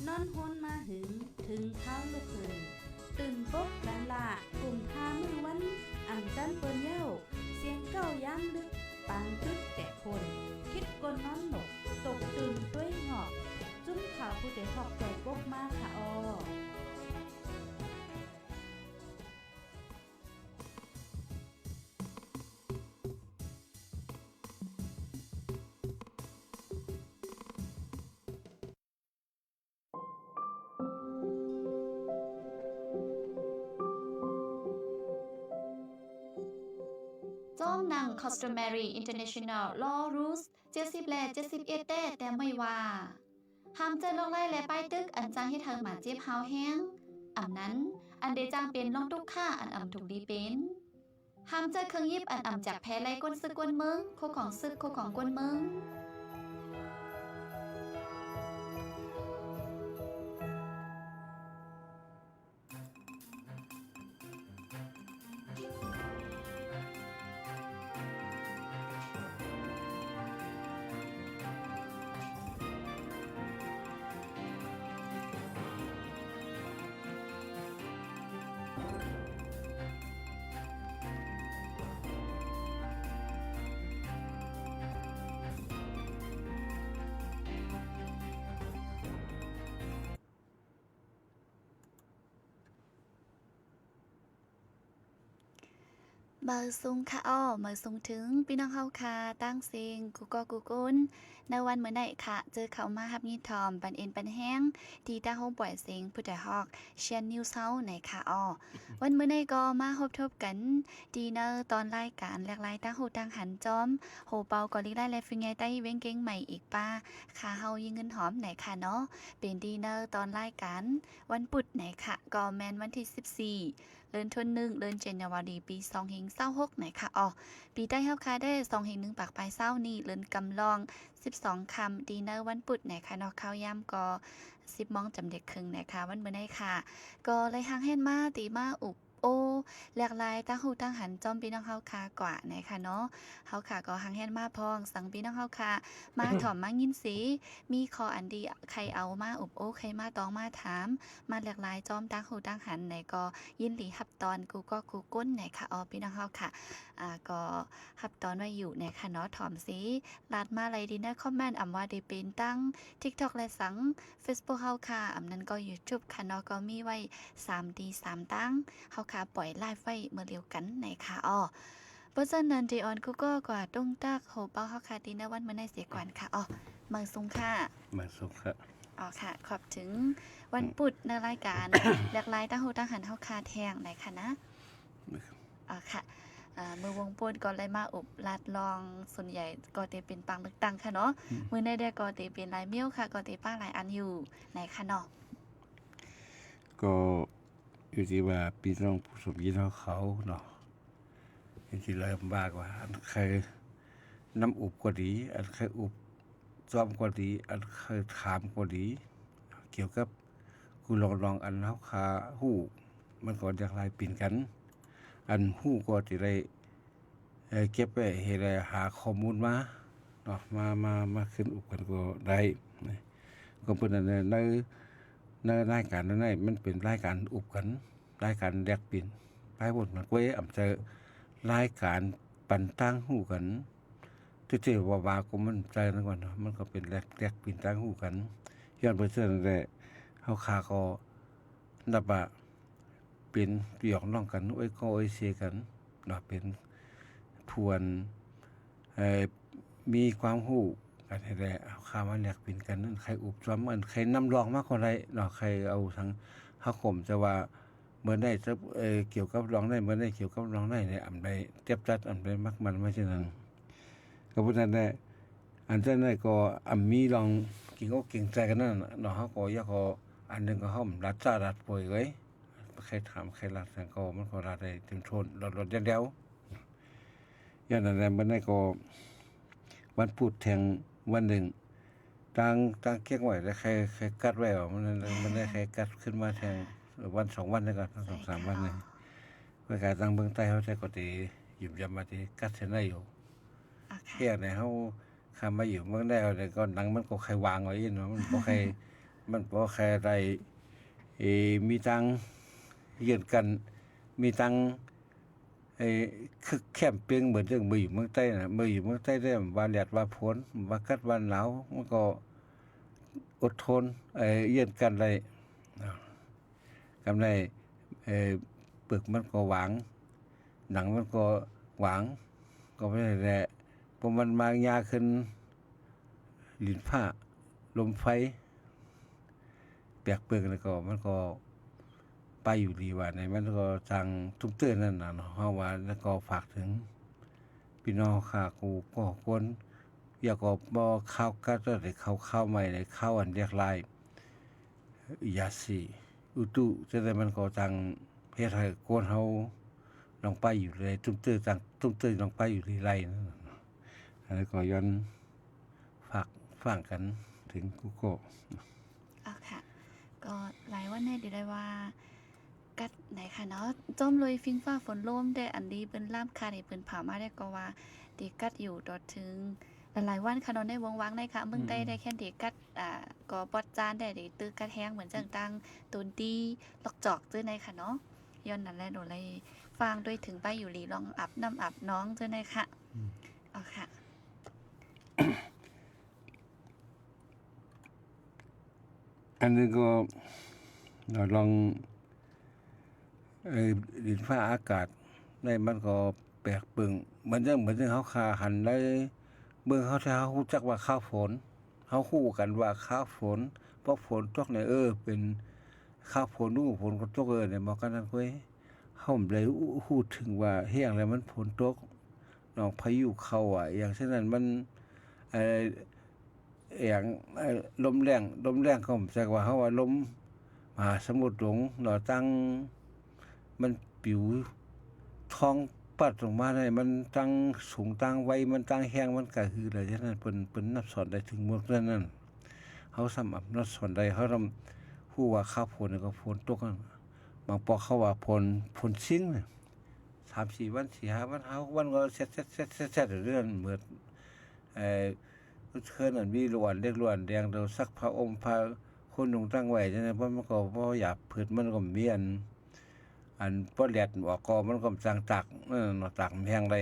นอนฮนมาถึงเท้าลูกเหินตื่นปกกันละกลุ่มพามือวันอ่ำจันเปิ้นเย้าเสียงเก้าย้ำลึกปางตึกแต่คนคิดกนนอนหนกตกตื่นด้วยหงอกจุ้มข่าวผู้ใดหอกใจปกมากค่ะออจ้อมหนัง Customary International Law Rules 70และ71แต่ไม่ว่าห้ามเจอลงไล่และป้ายตึกอันจ้างให้เธอมาเจ็บเฮาแห้งอันนั้นอันเดจ้างเป็นลองทุกค่าอันอำถูกดีเป็นห้ามเจอเครื่องยิบอันอำจากแพ้ไล่ก้นซึกก้นเมืองโคของซึกโคของก้นเมืองเมื่อซุงค่ะอ้อเมื่อซุงถึงพี่น้องเฮาค่ะตั้งเสียงกูก็กูกุนในวันเมื่อไหร่ค่ะเจอเขามาฮับยีทอมปันเอ็นปันแห้งที่ตั้งโฮมปล่อยเสียงผู้ใดฮอกเชียนนิวเซาในค่ะอ้อวันเมื่อไหร่ก็มาพบทบกันดีเนอร์ตอนรายการแหลกหลายตั้งโหตั้งหันจอมโหเปาก็ลิกได้และฟิงไงใต้เว้งเก่งใหม่อีกป้าค่ะเฮายิงเงินหอมไหนค่ะเนาะเป็นดีเนอร์ตอนรายการวันปุดไหนค่ะก็แมนวันที่14เดือนธันวาคมเดือนจันวารีปี2526ไหนค่ะอ๋อปีใต้เฮาค่ะได้2-1ปากปลายเศร้านี่เดือนกำลอง12คำดีเนอร์วันปุดไหนค่ะเนาะข้าวย่ำก็10 โมงจำเด็กครึ่งนะคะวันเมื่อไหร่ค่ะก็เลยหางเห็นมาตีมาอุบโอ้แหลกลายตั้งหูตั้งหันจอมพี่น้องเฮาคากว่านะคะเนาะเฮาค่ะก็หางเห็นมาพองสังพี่น้องเฮาค่ะมาถ่อมมายินสีมีคออันดีใครเอามาอุบโอ้ใครมาตองมาถามมาแหลกลายจอมตั้งหูตั้งหันไหนก็ยินดีฮับตอนกูก็กูก้นไหนค่ะอ๋อพี่น้องเฮาค่ะก็ฮับตอนไว้อยู่ในค่ะเนาะถ่อมสีลาดมาเลยดีนะคอมเมนต์อำว่าได้เป็นตั้ง TikTok และสัง Facebook เฮาค่ะอำนั้นก็ YouTube ค่ะเนาะก็มีไว้3D 3ตั้งเฮาค่ะปล่อยไลฟ์ไว้เมื่อเร็วกันในค่ะอ้อเพราะฉะนั้นดีออนกูก็กว่าตรงตักโหเป้าเฮาค่ะดีนะวันมื้อในเสียก่อนค่ะอ๋อเมืองซุงค่ะมาสุขครับอ๋อค่ะขอบถึงวันปุดในรายการ หลากหลายตั้งหูตั้งหันเฮาคาแทงไหนค่ะนะอ๋อค่ะมือวงปูนก็เลยมาอุบลัดลองส่วนใหญ่ก็จะเป็นปังเลือกตั้งค่ะเนาะมือในได้ก็จะเป็นลายเมี่ยวค่ะก็จะป้าหลายอันอยู่ไหนค่ะเนาะก็อยู่ที่ว่าพี่น้องผู้สมยินเขาเนาะที่เริ่มบ้ากว่าอันใครน้ำอุบก็ดีอันใครอุบซ้อมก็ดีอันใครถามก็ดีเกี่ยวกับกูลองอันเขาคาหู้มันก็จะลายปิ่นกันอันหู้ก็จะได้เก็บไปเฮ็ดหาข้อมูลมาเนาะมาขึ้นอุบกันก็ได้ก็เป็นในรายการนั้นมันเป็นรายการอุบกันรายการแลกปิ่นรายบทมันก็อำจะรายการปันตั้งหูกันที่เจว่าก็มันใจนั่นก่อนเนาะมันก็เป็นแลกปิ่นตั้งหูกันย้อนไปเสื้อนั่นแหละเฮาคาก็นับว่าเป็นพี่น้องน้องกันโอ้ยก็โอ้ยเสียกันเนาะเป็นทวนมีความรู้กันให้ได้เอาคามาแลกปิ่นกันนั่นใครอุบซ้อมอันใครนำรองมากกว่าใดเนาะใครเอาทั้งเฮาคมจะว่าเมื่อได้จะเกี่ยวกับรองได้เมื่อได้เกี่ยวกับรองได้เนี่ยอำใดเจ็บจัดอำใดมักมันไม่ใช่นั้นก็เพราะนั้นได้อันนั้นก็มีลองกินอกกินใจกันนั่นเนาะเฮาก็อยากก็อันนึงก็เฮารัดจ้ารัดป่วยไว้ใครถามใครรัดสังก็มันก็รัดได้เต็มทนรถเดียวอย่างนั้นมันได้ก็วันพุธแทงวันหนึ่งตั้งเก็บไว้แล้วใครกัดไว้มันได้ใครกัดขึ้นมาแทงวัน2วันแล้วก็2-3วันนี่เพื่อการตั้งเบื้องใต้เขาใช้ก็สิหยิบยำมาที่กัดเส้นได้อยู่แค่ไหนเฮาคำมาอยู่เมืองได้ก็หนังมันก็ใครวางไว้เนาะมันบ่ใคร มันบ่แค่ได้มีตังเยือนกันมีตังคือแคมเปญเหมือนจังมืออยู่เมืองใต้น่ะมืออยู่เมืองใต้ได้ว่าแดดว่าฝนว่ากัดว่าหนาวมันก็อดทนเยือนกันได้กำไรปึกมันก็หวางหนังมันก็หวางก็ไม่ได้แหละพอมันมายาขึ้นลิ้นผ้าลมไฟแปลกเปิกแล้วก็มันก็ไปอยู่ดีว่าในมันก็ทางทุกเตือนนั่นน่ะเนาะเฮาว่าแล้วก็ฝากถึงพี่น้องข้ากูก็คนอยากก็บ่ข้าวกัดได้ข้าวใหม่ได้ข้าวอันเรียกลายยาสีอุตุจะได้มันก็ทางเฮ็ดให้คนเฮาลองไปอยู่เลยตุ้มเตื้อต่างตุ้มเตื้อลองไปอยู่ที่ไรนั่นแล้วก็ย้อนฝากฟังกันถึงกูก็ค่ะก็หลายวันให้ได้ว่ากัดไหนค่ะเนาะจมเลยฟิงฟ้าฝนลมได้อันดีเปิ้นล่ามคาให้เปิ้นผ่ามาได้ก็ว่าดีกัดอยู่ต่อถึงหลายๆวันค่ะนอนได้วงวังได้ค่ะเมืองใต้ได้แค่ดีกัดก็ปอดจานได้ดีตื้อกัดแห้งเหมือนจังตังตูนดีลอกจอกตื้อในค่ะเนาะย้อนนั่นแหละโดนเลยฟังด้วยถึงไปอยู่หลีลองอาบน้ำอาบน้องตื้อในค่ะเอาค่ะอันนี้ก็ลองดินฟ้าอากาศในมันก็แปลกปึงเหมือนจังเฮาคาหันได้เบิ่งเขาถ้าเฮาฮู้จักว่าข้าวฝนเฮาฮู้กันว่าข้าวฝนเพราะฝนตกเนี่ยเป็นข้าวฝนนู่ฝนก็ตกเนี่ยบอกกันนั่นเว้ยเฮาเลยฮู้ถึงว่าแห้งแล้วมันฝนตกน้องพายุเข้าอย่างเช่นนั้นมันอย่างลมแรงก็จักว่าเฮาว่าลมมหาสมุทรหลงเนาะตั้งมันปิวท้องปัดลงมาได้มันตั้งสูงตั้งไว้มันตั้งแห้งมันก็คืออะไรฉะนั้นเพิ่นนับสอนได้ถึงหมดนั้นเฮาสำนับนับสอนได้เฮาฮู้ว่าข้าวฝนก็ฝนตกบางปอกเขาว่าฝนซิงน่ะ 3-4 วัน 4-5 วันเฮาวันก็เสร็จเรื่องเหมือนเคื่อนอันมีล้วนเล็กล้วนแดงเดาซักผ้าผ้าคนนุ่งตั้งไว้จังได๋เพราะมันก็บ่อยากพืชมันก็มีอันพอแดดออกก็มันก็จังตักเนาะตักแพงได้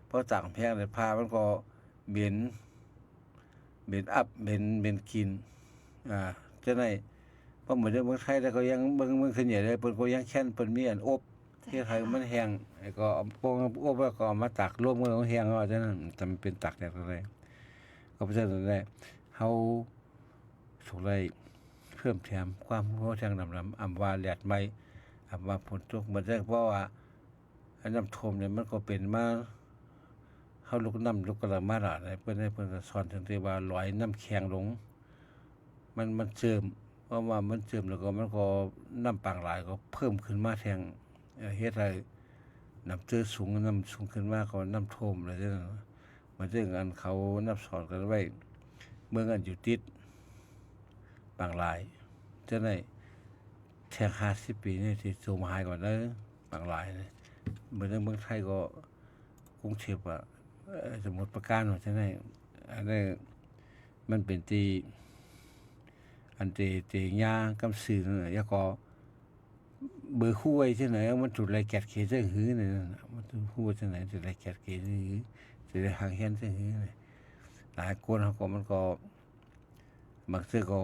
พอตักแพงได้ผ้ามันก็เหม็นอับเหม็นกินจังได๋เพราะเหมือนเมืองไทยแล้วก็ยังเบิ่งขึ้นใหญ่เลยเพิ่นก็ยังแค้นเพิ่นมีอันอบที่ไทยมันแห้งไอ้ก็เอาปงอบแล้วก็เอามาตักรวมกันแห้งเอาจังนั้นจำเป็นตักได้ก็ได้ก็เพราะฉะนั้นแหละเฮาสุได้เพิ่มแถมความรู้ทางดำอำว่าแดดใหม่ว่าฝนตกเหมือนเพราะว่าน้ำท่วมเนี่ยมันก็เป็นมาเฮาลุกกระมาดาเพิ่นสอนถึงที่ว่าลอยน้ำแข็งลงมันเจิมเพราะว่ามันเจิมแล้วก็มันก็น้ำปางหลายก็เพิ่มขึ้นมาแทงเฮ็ดให้น้ำสูงขึ้นมาก็น้ำท่วมอะไรจังนั้นมันถึงอันเขานับสอนกันไว้เมืองอันอยู่ติดปางหลายจังได๋แค่50 ปีนี่ที่สูงหายก่อนเด้อบางหลายนี่เหมือนเมืองไทยก็กรุงเทพสมุทรปราการว่าจังได๋อันนี้มันเป็นที่อันที่ยากำซื่อนั่นน่ะแล้วก็เบอร์คู่ไว้จังไหนมันจุดไรแกดเขจังหื้อนี่น่ะมันฮู้จังไหนจุดไรแกดเขจังหื้อสิได้หางเฮียนจังหื้อนี่หลายคนเฮาก็มันก็บางเทื่อก็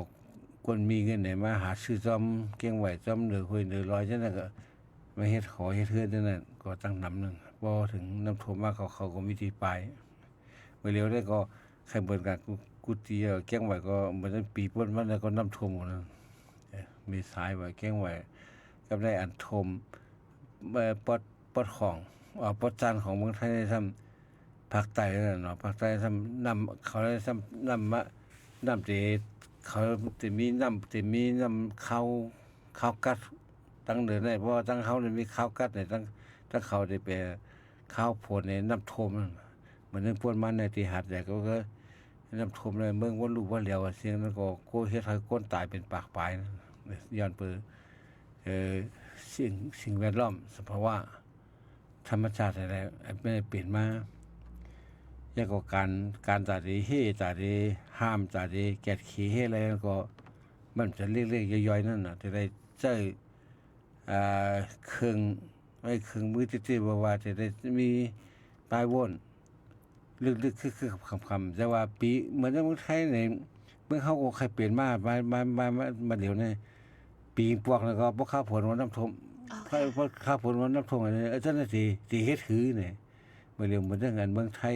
คนมีเงินไหนมาหาซื้อจอมเก่งไหวจอมเหลือคุยเหลือร้อยจังนั้นก็มาเฮ็ดขอเฮ็ดเฮือนจังนั้นก็ตั้งนำนึงบ่ถึงน้ำท่วมมาเขาก็มีที่ไปไปเร็วได้ก็ใครเบิ่นกันกุฏิเก่งไหวก็เหมือนปีพ้นมาแล้วก็น้ำท่วมหมดนั่นมีสายไว้เก่งไหวกับได้อันท่วมปอดของปอดจานของเมืองไทยได้ทำภาคใต้นั่นเนาะภาคใต้ทำน้ำเขาได้ทำน้ำที่เขาจะมีน้ำข้าวกัดตั้งเดินได้เพราะตั้งเขาเนี่ยมีข้าวกัดเนี่ยตั้งเขาได้ไปข้าวโพดในน้ำท่วมมันนึกพวนมันในที่หาดใหญ่ก็น้ำท่วมเลยเมืองว่าลูกว่าเหลียวเสียงนั้นก็โคเฮ็ดให้คนตายเป็นปากปลายย้อนเปื้อสิ่งแวดล้อมสภาวะธรรมชาติอะไรไม่ได้เปลี่ยนมาแล้วก็การตาดีเฮตาดีห้ามตาดีแกดขี้เฮอะไรก็ มันจะเล็กๆย่อยๆนั่นน่ะจะได้ใช้เครื่องมือที่ว่าจะได้มีปลายวนลึกๆคือคำแต่ว่าปีเหมือนในเมืองไทยในเมืองเฮาก็ใครเปลี่ยนมาเดี๋ยวนี้ปีพวกแล้วก็บ่ข้าวผลว่าน้ำท่วมข้าวผลว่าน้ำท่วมอันนี้เจ้าหน้าที่ที่เฮ็ดคือเนี่ยบ่เร็วเหมือนเรื่องเมืองไทย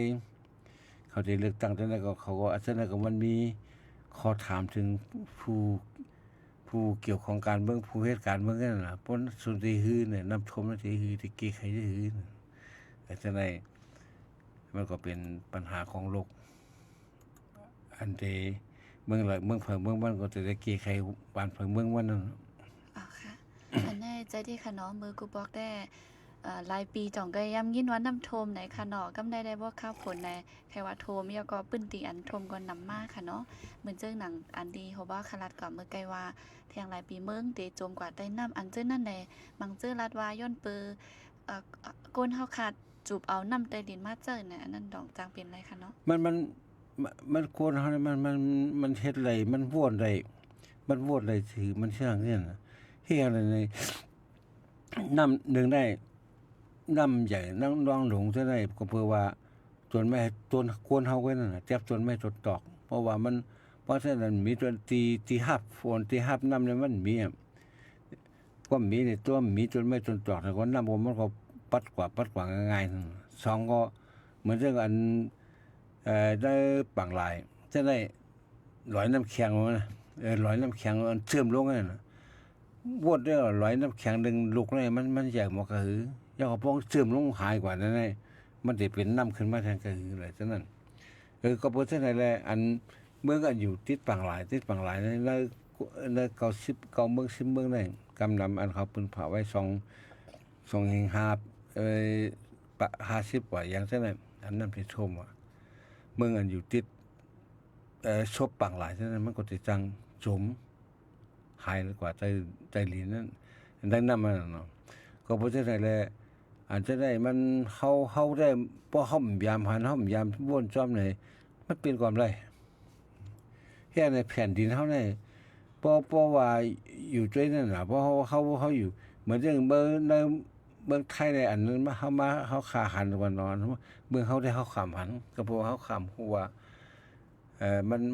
เขาได้เลือกตั้งจังได๋ก็เขาก็อาจารย์ก็มันมีข้อถามถึงผู้เกี่ยวของการเมืองผู้เฮ็ดการเมืองนั่นน่ะพ้นสุนทรีฮือเนี่ยน้ำท่วมที่ฮือที่เกใครฮือแต่จังได๋มันก็เป็นปัญหาของโลกอันที่เมืองเพิ่งเมืองมันก็จะได้เกใครบ้านเพิ่งเมืองวันนั้นอ๋อค่ะ อันนี้ใจที่ค่ะเนาะมือกูบอกได้หลายปีจ่องก็ย้ำยินว่าน้ำท่วมไหนค่ะเนาะกำได้บ่ข้าวผลในใครว่าโทมแล้วก็ปื้นตีอันท่วมก่อนนำมาค่ะเนาะเหมือนเจ้าหนังอันดีโหบ่คลัดก็เมื่อไกลว่าเที่ยงหลายปีเมืองเตจมกว่าได้น้ำอันเจ้านั่นแหละบางเจ้าลัดว่าย้อนปือก้นเฮาขาดจูบเอาน้ำใต้ดินมาเจอน่ะอันนั้นดอกจางเป็นไรค่ะเนาะมันควรเฮามันเฮ็ดไรมันวนได้ถือมันเชื่องเนี่ยนะเฮียอะไรในน้ำหนึ่งได้น้ำใหญ่น้ำรองหลงจะได้ก็เพื่อว่าต้นไม้ต้นควรเฮาไว้นั่นน่ะจับต้นไม้ต้นตอกเพราะว่ามันเพราะฉะนั้นมีต้นที่หับฝนที่หับน้ำเนี่ยมันมีก็มีในตัวมีต้นไม้ต้นตอกแต่ก็น้ำมันก็ปัดกว่าง่ายๆสองก็เหมือนเรื่องอันได้ปังลายจะได้ลอยน้ำแข็งนะลอยน้ำแข็งเชื่อมลงนั่นน่ะวดได้ลอยน้ำแข็งดึงลุกนี่มันใหญ่หมดก็คือยาก็ป้องเชื่อมลงหายกว่านั่นนี่มันสิเป็นน้ำขึ้นมาแทนก็คืออะไรฉะนั้นก็เพราะฉะนั้นแหละอันเมืองกันอยู่ติดปังลายใน90เมือง10เมืองได้กำนำอันเขาปืนเผาไว้2แห่ง50กว่าอย่างฉะนั้นอันนั้นเป็นชมว่าเมืองอันอยู่ติดชบปังหลายฉะนั้นมันก็สิจังจมหายกว่าใจหลีนั่นดังนั้นมันเนาะก็เพราะฉะนั้นแหละอันจะได้มันเฮาได้บ่เฮายามหันเฮายามวนจ้อมนี่มันเป็นความไรแค่ในแผ่นดินเฮานี่เพราะว่าอยู่ด้วยนั่นน่ะเพราะเฮาอยู่เหมือนอย่างเมืองไทยในอันนั้นเฮาขาหันวันนอนเมืองเฮาได้เฮาข้ามหันก็เพราะเฮาข้ามฮู้ว่า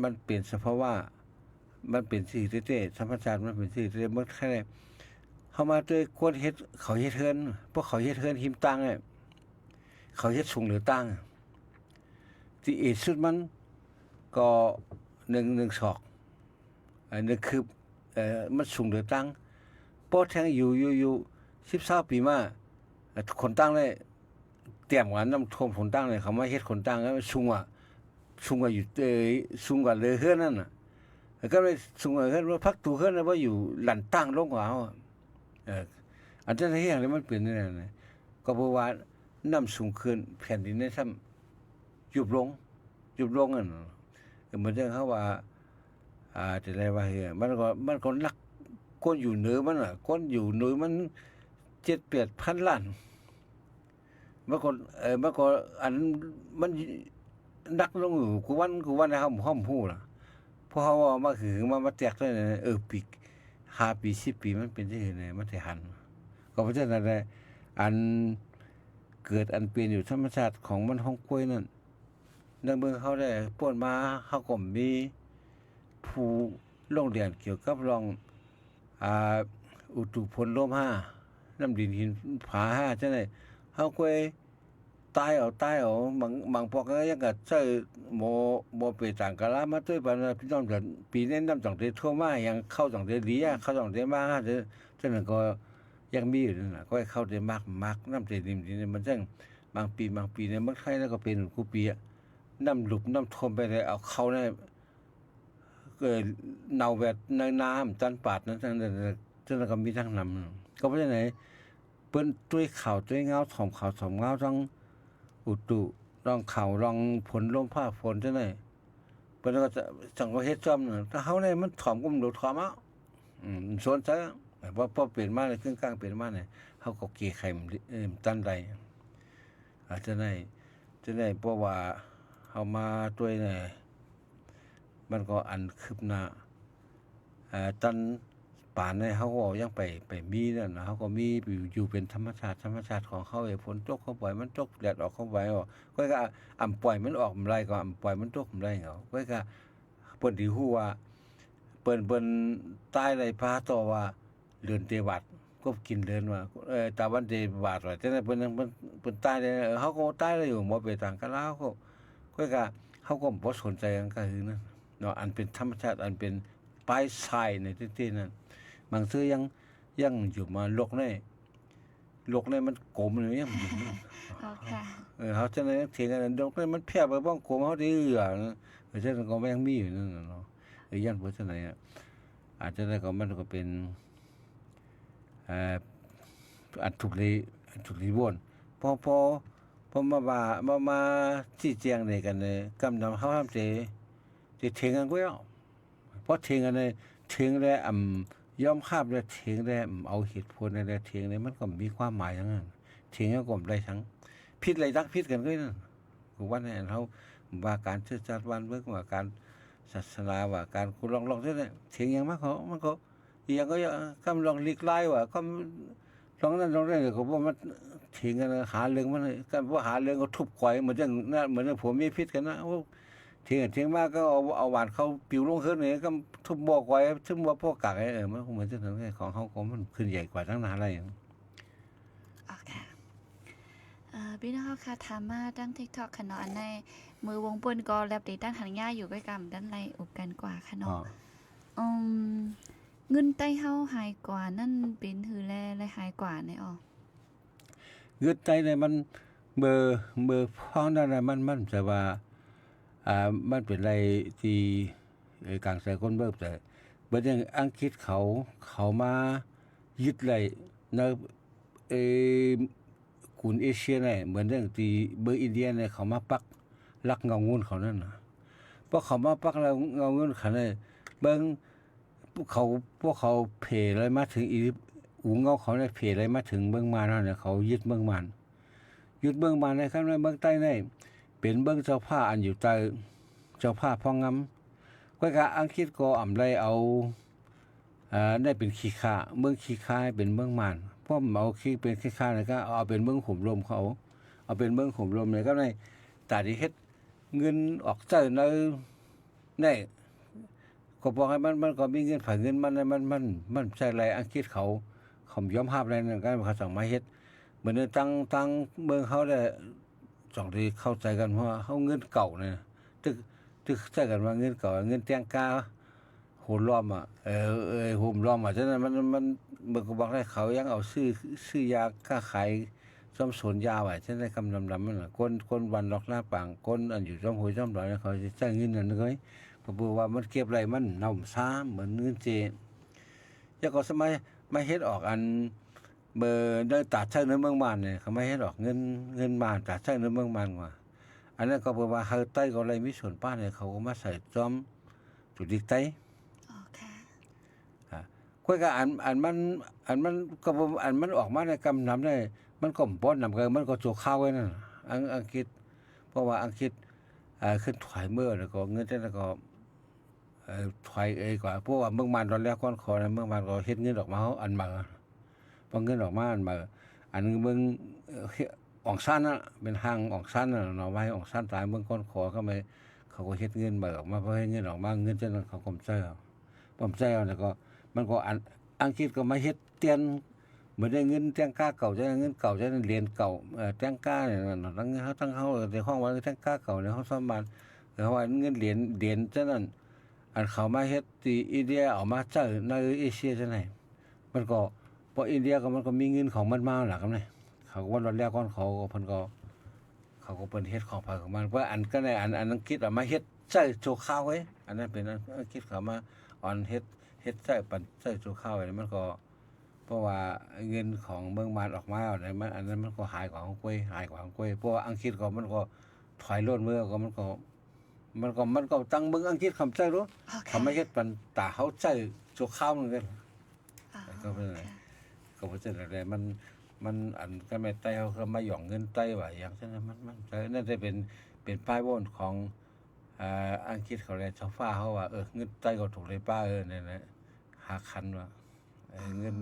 มันเป็นสภาวะมันเป็นสิ่งที่ธรรมชาติมันเป็นสิ่งที่เมืองไทยเฮามาด้วยคนเฮ็ดเขาเฮ็ดเฮือนพวกเขาเฮ็ดเฮือนหิมตั้งเนี่ยเขาเฮ็ดสูงหรือตั้งที่เอสุดมันก็1ศอกอันนี้คือมันสูงหรือตั้งพอแทงอยู่10-20ปีมาคนตั้งได้เตรียมกันน้ำท่วมคนตั้งเลยเขามาเฮ็ดคนตั้งแล้วสูงกว่าอยู่สูงกว่าเลยเฮือนนั่นน่ะก็เลยสูงกว่าเฮือนว่าพักตูเฮือนว่าอยู่หลั่นตั้งลงกว่าเฮาอันนั้นเฮ็ดให้มันเป็นนั่นน่ะก็เพราะว่าน้ำสูงขึ้นแผ่นดินได้ซ้ำยุบลงนั่นมันจังเขาว่าจะได้ว่ามันก็นักคนอยู่เหนือมันน่ะคนอยู่เหนือมัน 7-8,000 ล้านมันก็อันมันนักลงอยู่กูวันให้เฮาฮู้ล่ะเพราะเฮาว่ามาคือมาแตกได้ปี5ปี10ปีมันเป็นจังซี่มันสิหันก็เพราะฉะนั้นอันเกิดอันเป็นอยู่ธรรมชาติของมันฮ้องกล้วยนั่นในเมืองเฮาได้ป่นมาเฮาก็มีผู้ลงเรียนเกี่ยวกับรองอุตุพลลม5น้ำดินหินผา5จังได๋เฮาค่อยตายเอาบางพวกก็ยังก็ใช้บ่ไปต่างกะลามาด้วยปานพี่น้องกันปีนี้น้ำจังได้ทั่วมายังเข้าจังได้ดีเข้าจังได้มาจังนั้นก็ยังมีอยู่นั่นน่ะก็ให้เข้าได้มากน้ำใจดินมันจังบางปีเนี่ยมันไข่แล้วก็เป็นกูปีน้ำหลุบน้ำท่วมไปเลยเอาเข้าได้เน่าแบบในน้ำจันปาดนั้นจังนั้นก็มีทั้งนำก็เพราะฉะนั้นเปิ้นด้วยข่าวด้วยเงาถอมข่าวถอมเงาทั้งอุตุรองข่าวรองผลลมฟ้าฝนจังได๋เปิ้นก็จะจังว่าเฮ็ดซ่อมถ้าเฮาได้มันถอมกุมโดดถอมเอาสนซะว่าพอเปลี่ยนมาเลยครึ่งกลางเปลี่ยนมาเนี่ยเฮาก็เกไข่ตันใดอาจจะได้เพราะว่าเฮามาด้วยเนี่ยมันก็อันคืบหน้า ตันป่านในเฮาก็ยังไปมีนั่นนะเฮาก็มีอยู่เป็นธรรมชาติของเขาฝนตกเขาปล่อยมันตกแดดออกเขาไว้ก็อำปล่อยมันออกไรก็อำปล่อยมันตกไรเหงาก็เปิ้นสิฮู้ว่าเปิ้นตายในพาต่อว่าเดือนเตวัดก็กินเดือนว่าตาวันเตบาดว่าแต่เปิ้นตายได้เฮาก็ตายได้อยู่บ่ไปต่างกันแล้วก็เฮาก็บ่สนใจกันก็คือนั่นเนาะอันเป็นธรรมชาติอันเป็นปลายสายในที่ๆนั้นบางซื่อยังอยู่มาโลกในมันกลมเลยยัง อ๋อค่ะ เขาจะได้เถียงกันโลกในมันแพร่ไปบ้องกลมเฮาได้เพราะฉะนั้นก็ยังมีอยู่นั่นน่ะเนาะยันเพราะฉะนั้นอาจจะได้ก็มันก็เป็นอันถูกลีวนพอมาชี้แจงในกันเนี่ยกำนำเฮาห้ามจะเถียงกันก็เอาเพราะเถียงกันเนี่ยเถียงได้ยอมคาบได้เถียงได้เอาเหตุผลได้เถียงได้มันก็มีความหมายทั้งนั้นเถียงก็ได้ทั้งผิดอะไรรักผิดกันก็นั่นคือว่าเนี่ยเฮาว่าการเชื่อชาติวันเบิ่งว่าการศาสนาว่าการกุลองๆซั่นน่ะเถียงอย่างมากมันก็อย่างก็คำลองลีกไล่ว่าคำลองนั้นก็บ่มันเถียงกันหาเรื่องมันกันบ่หาเรื่องก็ทุบก่อยเหมือนจังนั้นเหมือนผมมีพิษกันนะเถียงมากก็เอาหวานเขาปิวลงขึ้นนี่ก็ทุบบอกไว้ทุบบ่พอกากมันเหมือนจังนั้นของเฮาก็มันขึ้นใหญ่กว่าทั้งนั้นอะไรอย่างอ๋อค่ะพี่น้องค่ะถามมาตั้ง TikTok ค่ะเนาะอันในมือวงเปิ้นก็แลบได้ตั้งหันง่ายอยู่ใกล้กันด้านในอุบกันกว่าค่ะเนาะเงินใต้เฮาหายกว่านั่นเป็นหือแลหายกว่าในเงินใต้เนี่ยมันเบอร์พ้องนั่นน่ะมันจะว่ามันเป็นอะไรที่กลางสากลเบิ่งแต่เบิ่งอย่างอังกฤษเขามายึดไว้ในกลุ่มเอเชียเนี่ยเหมือนเรื่องที่เบอร์อินเดียเนี่ยเขามาปักลักเงาเงินเขานั่นน่ะพอเขามาปักแล้วเงาเงินเขาเนี่ยเบิ่งพวกเขาเพอะไรมาถึงอีอูเงาเขาเนี่ยเพอะไรมาถึงเบิ่งมานั่นน่ะเขายึดเบิ่งมันในข้างในเบิ่งใต้เนี่ยเป็นเบิ่งเจ้าผ้าอันอยู่ใต้เจ้าผ้าพองงำก็อังกฤษก็อำไลเอาได้เป็นขี้ค่าเมืองขี้ค่าเป็นเมืองมันเพราะเอาขี้เป็นขี้ค่าเนี่ยก็เอาเป็นเมืองขุมลมเขาเอาเป็นเมืองขุมลมเนี่ยก็ในตาที่เฮ็ดเงินออกเจ้าในก็บอกให้มันก็มีเงินผ่าเงินมันใช้อะไรอังกฤษเขายอมรับอะไรนั่นก็เขาสั่งมาเฮ็ดเหมือนตั้งเมืองเขาได้สองที่เข้าใจกันเพราะเขาเงินเก่าเนี่ยตึกใช้กันว่าเงินเก่าเงินแตงกาโหมล้อมโหมล้อมฉะนั้นมันก็บอกให้เขายังเอาซื้อยาค้าขายซ่อมสวนยาไว้ฉะนั้นคำดำๆมันน่ะคนวันล็อกหน้าปางคนอันอยู่ซ่อมหวยซ่อมดอยเขาจะใช้เงินนั่นเลยเพราะว่ามันเก็บไรมันเน่าซ้ำเหมือนเงินเจแล้วก็สมัยมาเฮ็ดออกอันเบอร์ได้ตัดใช้ในเมืองบ้านเนี่ยเขาไม่ให้ดอกเงินบ้านตัดใช้ในเมืองบ้านว่าอันนั้นก็เพราะว่าเฮาใต้ก็เลยมีส่วนป้านเนี่ยเขาก็มาใส่จอมจุดดิกใต้อ๋อค่ะค่อยก็อันมันก็อันมันออกมาในกำนำได้มันก็บ่นำกันมันก็โจข้าวไว้นั่นอังกฤษเพราะว่าอังกฤษขึ้นถอยเมื่อแล้วก็เงินแล้วก็ถอยกว่าเพราะว่าเมืองบ้านตอนแรกก่อนขอเมืองบ้านก็เฮ็ดเงินออกมาเฮาอันมาพอเงินออกมาอันเบิ่งอ่องซันน่ะเป็นห้างอ่องซันน่ะเนาะไว้อ่องซันตายเมืองก้อนขอก็ไม่เขาก็เฮ็ดเงินออกมาพอให้เงินออกมาเงินจังนั้นเขาก็ใจเอาแล้วก็มันก็อังกฤษก็มาเฮ็ดเตียนเหมือนได้เงินแตงกาเก่าจังเงินเก่าจังเหรียญเก่าแตงกาเนี่ยทั้งเฮาในห้องว่าแตงกาเก่าในห้องซ่อมบ้านเขาว่าเงินเหรียญจังนั้นอันเขามาเฮ็ดที่อินเดียเอามาใช้ในเอเชียจังได๋มันก็พออินเดียก็มันก็มีเงินของมันมาหลักนี่เขาก็ว่าตอนแรกก่อนเขาก็เพิ่นเฮ็ดของภายของมันเพราะอันก็ในอันอังกฤษเอามาเฮ็ดใช้โชว์ข้าวไว้อันนั้นเป็นอังกฤษเขามาออนเฮ็ดใช้โชว์ข้าวไว้มันก็เพราะว่าเงินของเมืองมานออกมาอันนั้นมันก็หายกว่าของกล้วยเพราะว่าอังกฤษก็มันก็ถอยร่นมือก็มันก็ตั้งเมืองอังกฤษคำใช้รู้เขาไม่เฮ็ดปันตาเขาใช้โชว์ข้าวนั่นแหละก็เป็นก็บ่จังได๋มันอันก็แม่ไต้เขามาหย่องเงินไต้ว่าอย่างฉะนั้นมันน่าจะเป็นป้ายโบนของอังกฤษเขาแลชาวฟ้าเขาว่าเงินไต้ก็ถูกเลยป้านั่นแหละ 5คันว่าเงิน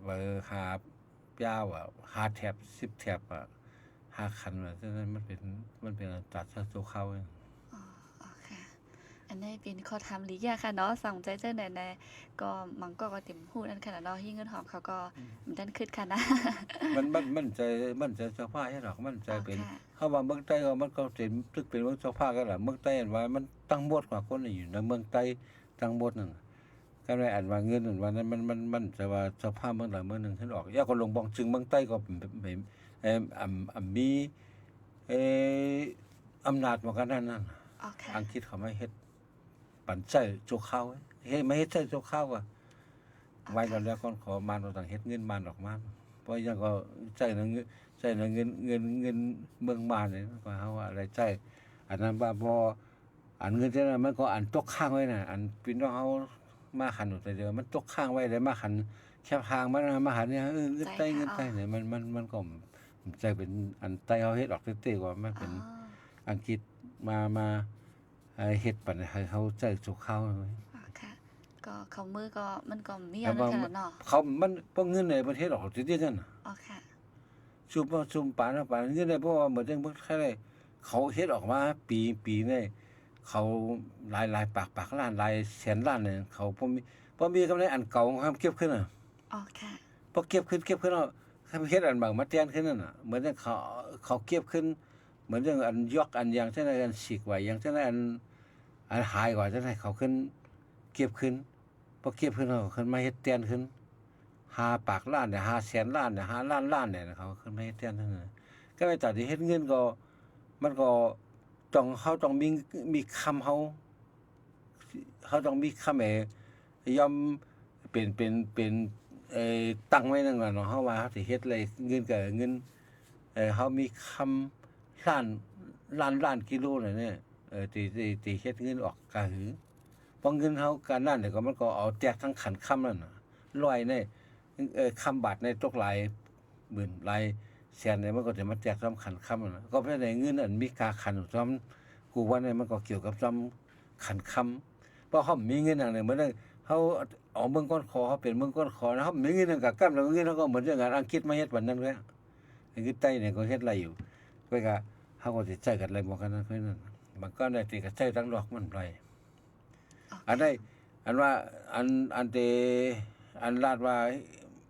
ว่าหายาวอ่ะ5แถบ10แถบอ่ะ5คันว่าฉะนั้นมันเป็นตัดโซเข้า อ๋อค่ะอันนี้เป็นข้อถามหลีกค่ะเนาะสองใจเจ้าไหนๆก็มังก็เต็มฮู้นั่นขนาดเนาะที่เงินหอมเขาก็มันดันขึ้นค่ะนะ มันใจเจ้าผ้าให้หรอกมันใจเป็นเฮาว่าเมืองใต้ก็มันก็เป็นเมืองเจ้าผ้ากันล่ะเมืองใต้อันว่ามันตั้งหมดกว่าคนอยู่ในเมืองใต้ตั้งหมดนั่นก็ได้อันว่าเงินนั่นว่านั้นมันจะว่าเจ้าผ้าเมืองหลายเมืองนึงขึ้นออกยาก็ลงบองจึงเมืองใต้ก็มีอำนาจมากันนั่นอังกฤษเขาไม่เฮ็ดปั่นใจโจกข้าวเฮ็ดไม่เฮ็ดใจโจกข้าวอ่ะไว้แล้วคนขอมาต่างเฮ็ดเงินมาออกมาเพราะยังก็ใจนะเงินเมืองมาเนี่ยว่าเฮาว่าอะไรใจอันนั้นว่าพออันเงินแต่นั้นมันก็อันตกค้างไว้น่ะอันพี่น้องเฮามาขันแต่เดียวมันตกค้างไว้ได้มาขันแคบทางมาหันเนี่ยเงินใต้เนี่ยมันก็ใจเป็นอันใต้เฮาเฮ็ดออกเต้ๆกว่ามันเป็นอังกฤษมาเฮ็ดปันให้เขาใจสุขข้าวค่ะก็เขามือก็มันก็มีอันนั้นขนาดเนาะเขามันเพราะเงินในประเทศออกติดๆกันอ๋อค่ะซุมปานเงินได้เพราะว่าเหมือนจังเพิ่นแค่ได้เขาเฮ็ดออกมาปีนี่เขาหลายปากล้านหลายแสนล้านเนี่ยเขาบ่มีกำไรอันเก่าของเขาเก็บขึ้นอ๋อค่ะพอเก็บขึ้นแล้วเฮ็ดอันบางมาแทนขึ้นนั่นน่ะเหมือนจังเขาเก็บขึ้นเหมือนจังอันยกอันอย่างเช่นอันฉีกไว้อย่างเช่นอันหายก่อนจังได๋เขาขึ้นเก็บขึ้นพอเก็บขึ้นเขาขึ้นมาเฮ็ดแทนขึ้น5ปากล้านเนี่ย5แสนล้านเนี่ย5ล้านเนี่ยเขาขึ้นมาเฮ็ดแทนนั่นน่ะก็ไปตัดที่เฮ็ดเงินก็มันก็ต้องมีคำเขาต้องมีคำยอมเป็นตั้งไว้นั่นก่อนเนาะเฮาว่าเฮาสิเฮ็ดอะไรเงินก็เงินเฮามีคำล้านกิโลเนี่ยที่เฮ็ดเงินออกก็หือพอเงินเฮาการนั่นเนี่ยก็มันก็เอาแจกทั้งขันคำนั่นน่ะร้อยในคำบาทในตกหลายหมื่นหลายแสนเนี่ยมันก็จะมาแจกซ้ำขันคำนั่นน่ะก็เพราะในเงินอันมีค่าขันซ้ำกูว่าเนี่ยมันก็เกี่ยวกับซ้ำขันคำเพราะเฮามีเงินอันนึงเหมือนเฮาเอาเมืองก้อนคอเขาเป็นเมืองก้อนคอนะเฮามีเงินกับกำแล้วเงินเฮาก็เหมือนอย่างอังกฤษมาเฮ็ดบัดนั้นเลยอังกฤษใต้เนี่ยก็เฮ็ดอะไรอยู่ก็เฮาก็สิใช้กันอะไรบ่กันนั้นเพิ่นนั่นมันก็ได้ที่ก็ใช้ทั้งดอกมันไรอันใดอันว่าอันเตอันลาดว่า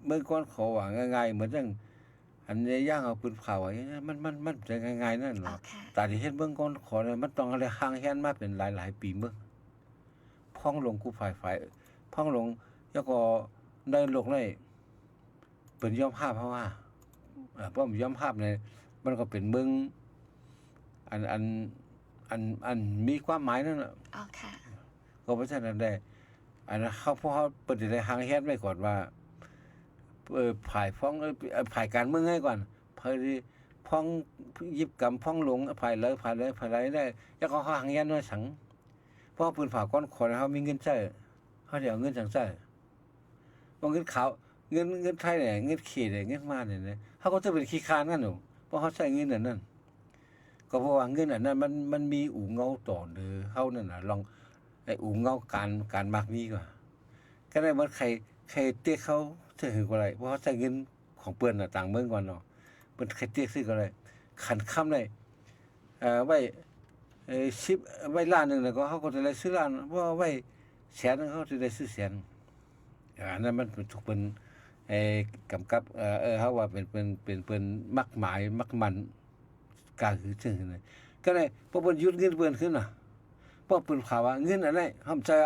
เมื่อก่อนขอว่าง่ายๆเหมือนจังอันย่างเอาปืนเผาไว้มันจะง่ายๆนั่นเนาะแต่ที่เฮ็ดเบิ่งก่อนขอเนี่ยมันต้องอะไรห่างแฮนมาเป็นหลายๆปีเบิ่งพ้องลงกูฝ่ายพ้องลงแล้วก็ได้โลกได้เป็นยอมภาพเพราะว่าเพราะยอมภาพเนี่ยมันก็เป็นเมืองอันมีความหมายนั่นน่ะอ๋อค่ะก็เพราะฉะนั้นได้อันนั้นเขาพอเขาเปิดได้ห่างแฮนไว้ก่อนว่าฝ่ายฟ้องฝ่ายการเมืองให้ก่อนพอดีพ้องยิบกำพ้องหลงฝ่ายเลยได้แล้วก็ห่างแฮนไว้สังเพราะปืนผ่าก้อนขอเขามีเงินใช้เขาเดี๋ยวเงินสังใช้บ่เงินขาวเงินไทยเนี่ยเงินเขตเนี่ยเงินมาเนี่ยเขาก็จะเป็นขี้คานนั่นหนูเพราะเขาใช้เงินนั่นก็เพราะว่าเงินอันนั้นมันมีอู่เงาต่อเด้อเฮานั่นน่ะลองไอ้อู่เงาการมักนี้กว่าก็ได้มันใครเตี้ยเขาจะหือก็ได้เพราะเขาใช้เงินของเปิ้นน่ะต่างเมืองก่อนเนาะเปิ้นใครเตี้ยซื้อก็ได้ขันค่ำได้ไว้10ไว้ล้านนึงแล้วก็เขาก็จะได้ซื้อล้านเพราะไว้แสนนึงเขาจะได้ซื้อแสนอันนั้นมันถูกเป็นกำกับเฮาว่าเป็นมักหมายมักมันกาคือถึงนั่นก็ได้พอเพิ่นยุดเงินเพิ่นขึ้นน่ะพอเพิ่นข่าวว่าเงินอันนั้นเฮาจะ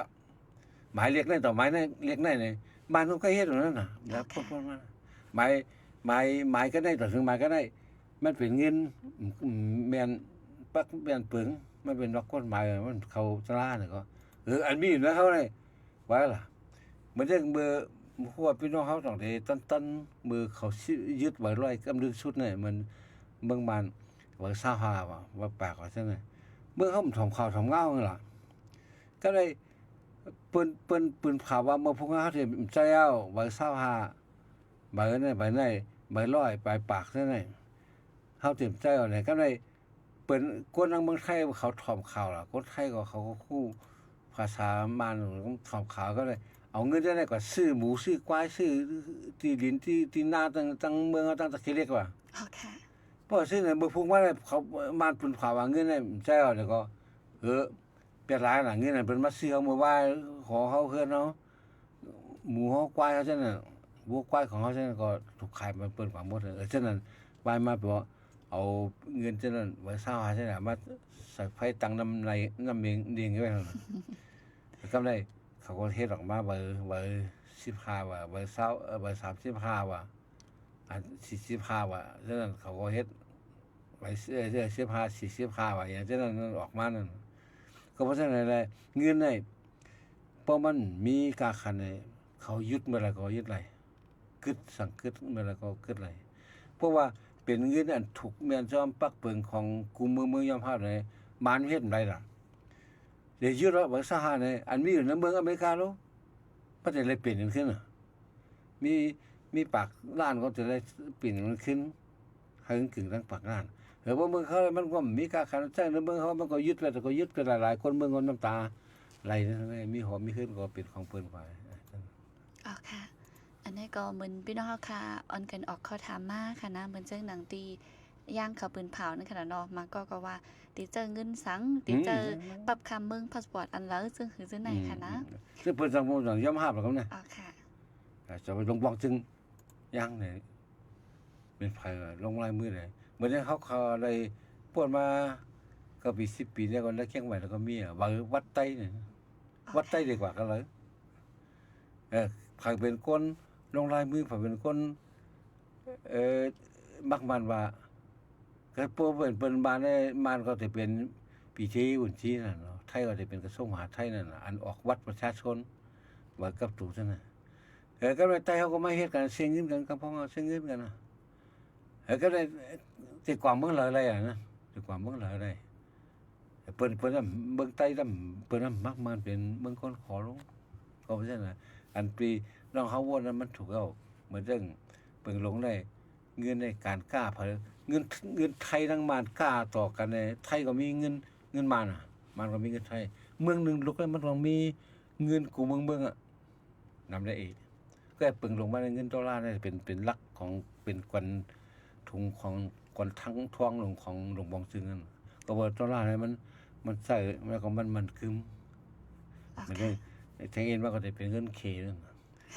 หมายเรียกได้ต่อหมายนั้นเรียกได้นี่บ้านเฮาก็เฮ็ดอย่างนั้นน่ะแล้วพอมาหมายก็ได้ต่อถึงหมายก็ได้มันเป็นเงินแม่นปักแม่นปึงมันเป็นดอกกฎหมายมันเข้าสลาน่ะก็อันมีอยู่นะเฮาได้ว่าล่ะเหมือนจังเบอร์พวกพี่น้องเฮาต้องได้ตันมือเขายึดไว้ร้อยกำลึงชุดนี่มันเมืองบ้านว่า25ว่าปากว่าซั่นน่ะเมื่อเฮาถ่อมข่าวถ่อมเงานั่นล่ะก็เลยปืนข่าวว่าเมื่อพวกเฮาที่ใจเอาว่า25ใบนั้นใบไหนใบร้อยปลายปากซั่นน่ะเฮาเต็มใจเอาเนี่ยก็เลยเปิ้นคนทางเมืองไทยเขาถ่อมข่าวล่ะคนไทยก็เขาก็คู่ภาษามานถ่อมข่าวก็เลยเอ เอาเงินได้ก็ซื้อหมูซื้อควายซื้อที่ดินที่นาตั้งเมืองตั้งตะเคียนเล็กว่า อ๋อค่ะ เพราะซึ่งบ่พูดว่าเขามาปุ่นข่าวว่าเงินน่ะใช่เอาแล้วก็เปหลายน่ะเงินน่ะเพิ่นมาซื้อเอามาว่าขอเขาเฮือนเนาะหมูเฮาควายเขาซั่นน่ะวัวควายของเขาซั่นก็ถูกขายมาเปิ้นความหมดฉะนั้นวายมาบอกเอาเงินซั่นนั้นไว้ซาหาซั่นน่ะมาใส่ไฟตังน้ำในน้ำเองเดียงไว้นั่นกำไรเขาก็เฮ็ดออกมาเบอร์15ว่าเบอร์20เบอร์35ว่าอัน45ว่าฉะนั้นเขาก็เฮ็ดไว้15 45ว่าอย่างฉะนั้นออกมานั่นก็เพราะฉะนั้นแหละเงินนี่พอมันมีกาคันนี่เขายึดเมื่อไรก็ยึดไรกึดสั่งกึดเมื่อไรก็กึดไรเพราะว่าเป็นเงินอันถูกแม่นจอมปักเปิงของกุมเมืองยอมภาพเลยมานเฮ็ดไรล่ะเดี๋ยวยึดแล้วบ่ซะหานี่อันมีอยู่ในเมืองอเมริกาโลบ่ได้เลยเปลี่ยนขึ้นน่ะมีปากล้านก็จะได้เปลี่ยนมันขึ้นให้กึ่งทั้งปากล้านว่าเมืองเขามันก็มีกาคันใช่ในเมืองเขามันก็ยึดแล้วแต่ก็ยึดกันหลายๆคนเมืองคนน้ำตาไหลมีหอมมีขึ้นก็เป็นของเปิ้นไป อ๋อค่ะ อันนี้ก็เหมือนพี่น้องเฮาค่ะออนกันออกข้อถามมาค่ะนะเหมือนเจ้งหนังตีย่างเขาปืนเผานั่นค่ะเนาะมาก็ว่าติเจอเงินสังติเจอปรับคำเมืองพาสปอร์ตอันแล้วซึ่งคือจังไหนค่ะนะ ซึ่งเปิ้นสังคมยอมรับแล้วครับนะ อ๋อค่ะ จะไปลงบอกจึงย่างเนี่ยเป็นไผลงลายมือเลยเหมือนเขาเลยปวดมาก็ปี10 ปีแล้วก็แล้วเคียงใหม่แล้วก็มีวัดไต้เนี่ยวัดไต้ดีกว่ากันเลยผักเป็นคนลงลายมือผักเป็นคนมักมันว่าก็พวกเป็นบ้านได้มันก็จะเป็นปีที่อุ่นที่นั่นเนาะไทยก็จะเป็นกระทรวงมหาดไทยนั่นน่ะอันออกวัดประชาชนว่ากับตู่ซั่นน่ะก็ในไทยเขาก็ไม่เฮ็ดกันเสียงเงินกันกับพ้องเสียงเงินกันน่ะก็ได้ติดความเมืองเลยอะไรอ่ะนะติดความเมืองเลยอะไรเปิ้นน่ะเมืองใต้เปิ้นน่ะมักมันเป็นเมืองคนขอลงก็เพราะฉะนั้นอันปีน้องเขาวนนั้นมันถูกเอาเหมือนเรื่องเปิ้นลงได้เงินในการกล้าเผยเงินไทยทั้งมานกล้าต่อกันในไทยก็มีเงินมานมันก็มีเงินไทยเมืองนึงลุกแล้วมันต้องมีเงินกูเมืองอ่ะนำได้อีกก็เปิ้นลงมาในเงินดอลลาร์นี่เป็นหลักของเป็นกวนถุงของกวนทั้งท้องลงของหลวงบองซึ่งนั่นก็ว่าดอลลาร์นี่มันใส่แล้วก็มันคึมมันได้แทงเอ็นว่าก็ได้เป็นเงินเคนั่น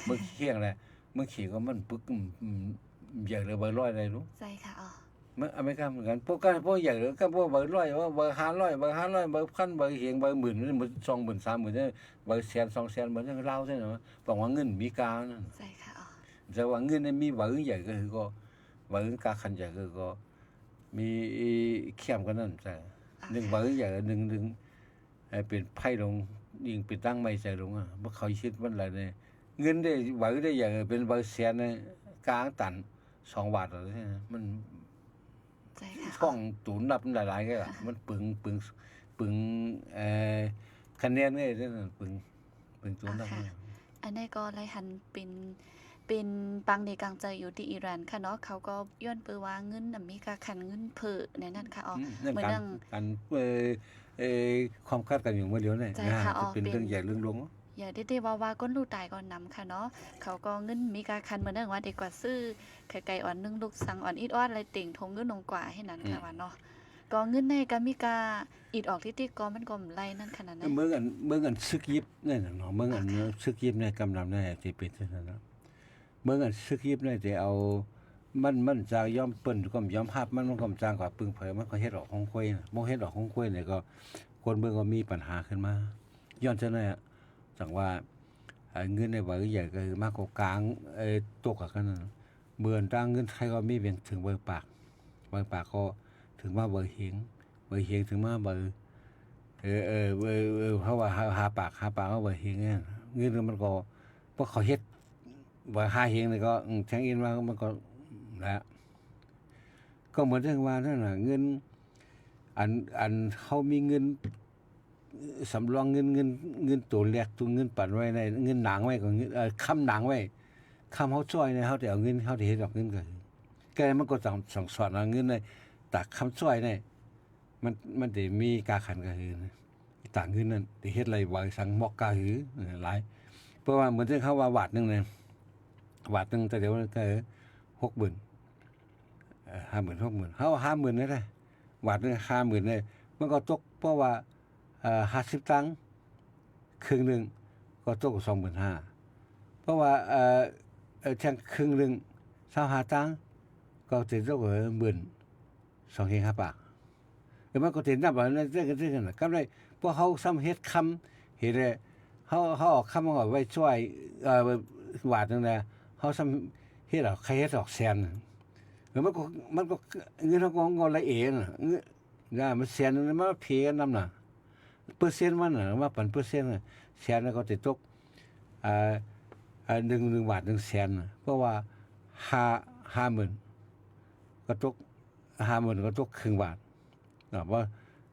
เมื่อเคียงแหละเมื่อขี่ก็มันปึกใหญ่เลยเบอร์100ได้รู้ ใช่ค่ะอ๋อ เมื่ออเมริกาเหมือนกันพวกใหญ่เลยก็พวกเบอร์100ว่าเบอร์500เบอร์500เบอร์พันเบอร์เหียงเบอร์หมื่นมัน20,000 30,000เนี่ยเบอร์แสน2แสนเหมือนลาวใช่เนาะบอกว่าเงินมีกานั่น ใช่ค่ะอ๋อ แต่ว่าเงินมีเบอร์ใหญ่ก็คือก็เบอร์กาคันใหญ่ก็มีเข้มกันนั่นใช่1เบอร์ใหญ่1เป็นไพ่ลงยิงเป็นตั้งไม่ใส่ลงอ่ะบ่เขาคิดมันหลายเนี่ยเงินได้เบอร์ได้ใหญ่เป็นเบอร์แสนเนี่ยกลางตัน2 บาทอะไรมัน ใช่ค่ะ ช่องตูนนับหลายๆก็มันปึงคะแนนเนี่ยนั่นปึงตูนนับ อันนี้ก็ไล่หันเป็นปังในกลางใจอยู่ที่อิหร่านค่ะเนาะเขาก็ย้อนเปือว่าเงินอเมริกาคันเงินเผอในนั้นค่ะอ๋อเหมือนเรื่อง การความคาดกันอยู่เมื่อเดียวเนี่ยจะเป็นเรื่องใหญ่เรื่องลง อย่าได้ว่าก้นลูกตายก่อนนำค่ะเนาะเขาก็เงินมีกาคันเหมือนเรื่องว่าเด็กกว่าซื้อไข่ไก่อ่อนนึงลูกสังอ่อนอีดอ้อนอะไรติ่งทงเงินลงกว่าให้นั้นค่ะว่าเนาะก็เงินในก็มีกาอีดออกที่ก็มันก็ไล่นั่นขนาดนั้นเมื่อกันซึกยิบเนี่ยเนาะเมื่อกันซึกยิบเนี่ยกำลังเนี่ยจะเป็นเช่นนั้นเมื่อกันซึกยิบเนี่ยจะเอามันจะยอมเปิ้นก็ยอมภาพมันก็จางกว่าปึงเผยมันก็เฮ็ดออกของคุยบ่เฮ็ดออกของคุยเนี่ยก็คนเมืองก็มีปัญหาขึ้นมาย้อนเช่นนั้นจังว่าเงินในเบอร์ใหญ่ก็คือมากกว่ากลางตกกันนั่นเมื่อตั้งเงินไทยก็มีเพียงถึงเบอร์ปากก็ถึงมาเบอร์เฮียงถึงมาเบอร์เพราะว่าหาปากก็เบอร์เฮียงเนี่ยเงินมันก็พวกเขาเฮ็ดเบอร์5เฮียงนี่ก็แทงอินว่ามันก็แล้วก็เหมือนที่ว่านั่นน่ะเงินอันเขามีเงินสำรองเงินตัวแรกตัวเงินปั่นไว้ในเงินหนังไว้ก็เงินค้ำหนังไว้ค้ำเฮาช่วยเนี่ยเฮาได้เอาเงินเฮาได้เฮ็ดดอกเงินก็แกมันก็ต้องส่งสอนเอาเงินในตากค้ำช่วยเนี่ยมันได้มีกาขันก็คือตากเงินนั่นได้เฮ็ดอะไรไว้สังมอกกาหือหลาย เพราะว่าเหมือนที่เขาว่าบาทนึงเนี่ยบาทนึงแต่เดี๋ยวก็60,000 50,000 60,000เขา50,000ได้เลยบาทนึง50,000เนี่ยมันก็ตกเพราะว่า50 ตังค์ครึ่งนึงก็ตก25,000เพราะว่าแท่งครึ่งนึง25 ตังค์ก็จะตก12,500 บาทมันก็สินับว่านั่นจังซั่นน่ะกำไรพวกเขาซ้ำเฮ็ดคำเฮ็ดได้เขาออกคำเอาไว้ช่วยบาทนึงน่ะเขาซ้ำเฮ็ดเอาใครเฮ็ดออกแสนมันก็เงินเขาก็งอละเอน่ะมันแสนนึงมันเพกันนำน่ะเปอร์เซ็นต์มันน่ะว่าปันเปอร์เซ็นต์น่ะแสนก็สิตก1 บาท1แสนเพราะว่า50,000ก็ตก50,000ก็ตกครึ่งบาทว่า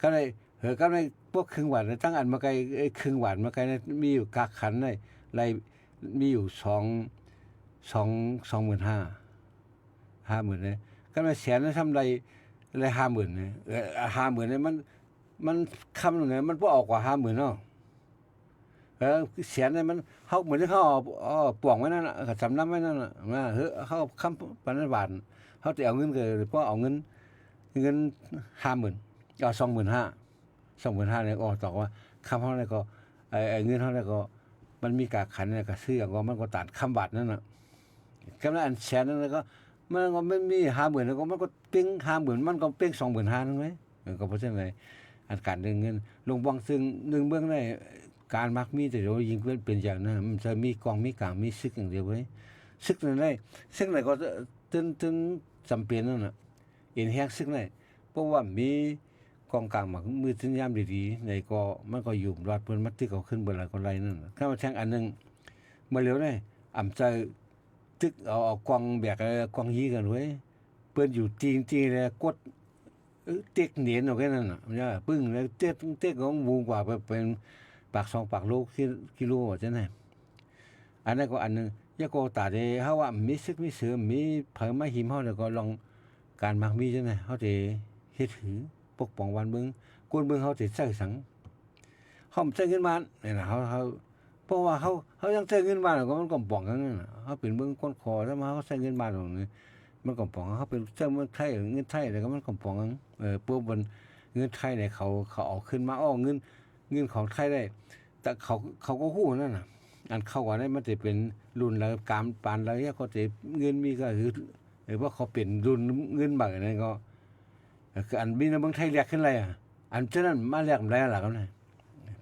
ก็ได้ก็ได้พวกครึ่งบาทตั้งอันมาไกลครึ่งบาทมาไกลมีอยู่กักขันได้ไรมีอยู่25,000 50,000เนี่ยก็ได้แสนทำไร50,000เนี่ย50,000เนี่ยมันคำนึงเนี่ยมันบ่ออกกว่า50,000เนาะแสนเนี่ยมันเฮาเหมือนที่เขาป่วงไว้นั่นน่ะจำนำไว้นั่นน่ะเฮาคำปานบาทเฮาสิเอาเงินก็บ่เอาเงิน50,000เอา25,000เนี่ยตอกว่าคำเฮาเนี่ยก็เงินเฮาเนี่ยก็มันมีกากขันเนี่ยก็ซื้ออย่างก็มันก็ตานคำบาทนั่นน่ะกำลังอันแสนนั่นก็มันก็ไม่มี50,000แล้วก็มันก็เป้ง50,000มันก็เป้ง25,000นั่นไหมก็เพราะฉะนั้นอันการเงินลงบางซึ่ง1เบื้องได้การมักมีแต่เดี๋ยวยิงเป็นอย่างนั้นมันจะมีกองมีกลางมีซึกอย่างเดียวไว้ซึกนั่นได้ซึกไหนก็ตึ้นจำเป็นนั่นน่ะเอ็นแฮกซึกไหนเพราะว่ามีกองกลางมามือสัญญาณดีๆในก็มันก็อยู่รอดเพิ่นมัดที่เขาขึ้นเบิ่นแล้วก็ไรนั่นถ้ามาแทงอันนึงมาเร็วได้อำใจตึกเอากองแบกกองยีกันไว้เปิ้นอยู่จริงๆแล้วกดเต็กเหนียนเอาแค่นั้นน่ะมันปึ้งแล้วเต็กของวงกว่าเป็นปาก2ปากโลกิโลว่าจังได๋อันนั้นก็อันนึงยาก็ตาได้เฮาว่ามีซึกมีเสือมีเผามาหิมเฮาแล้วก็ลองการมักมีจังได๋เฮาสิเฮ็ดถือปกป้องวันเมืองกวนเมืองเฮาสิใช้สังเฮาใช้เงินบ้านนี่น่ะเฮาเพราะว่าเฮายังใช้เงินบ้านก็มันก็ป้องกันนั่นน่ะเฮาเป็นเมืองก้นคอถ้ามาเฮาใช้เงินบ้านตรงนี้มันก็ป้องเฮาเป็นเจ้าเมืองไทยเงินไทยแล้วก็มันก็ป้องพวกมันเงินไทยเนี่ยเขาเอาขึ้นมาเงินของไทยได้แต่เขาก็ฮู้นั่นน่ะอันเข้าว่าได้มันสิเป็นรุ่นแล้วกามปานแล้วก็สิเงินมีก็คือว่าเขาเป็นรุ่นเงินบาทนั่นก็อันมีในเมืองไทยแลกขึ้นไรอันฉะนั้นมาแลกได้ล่ะครับเนี่ย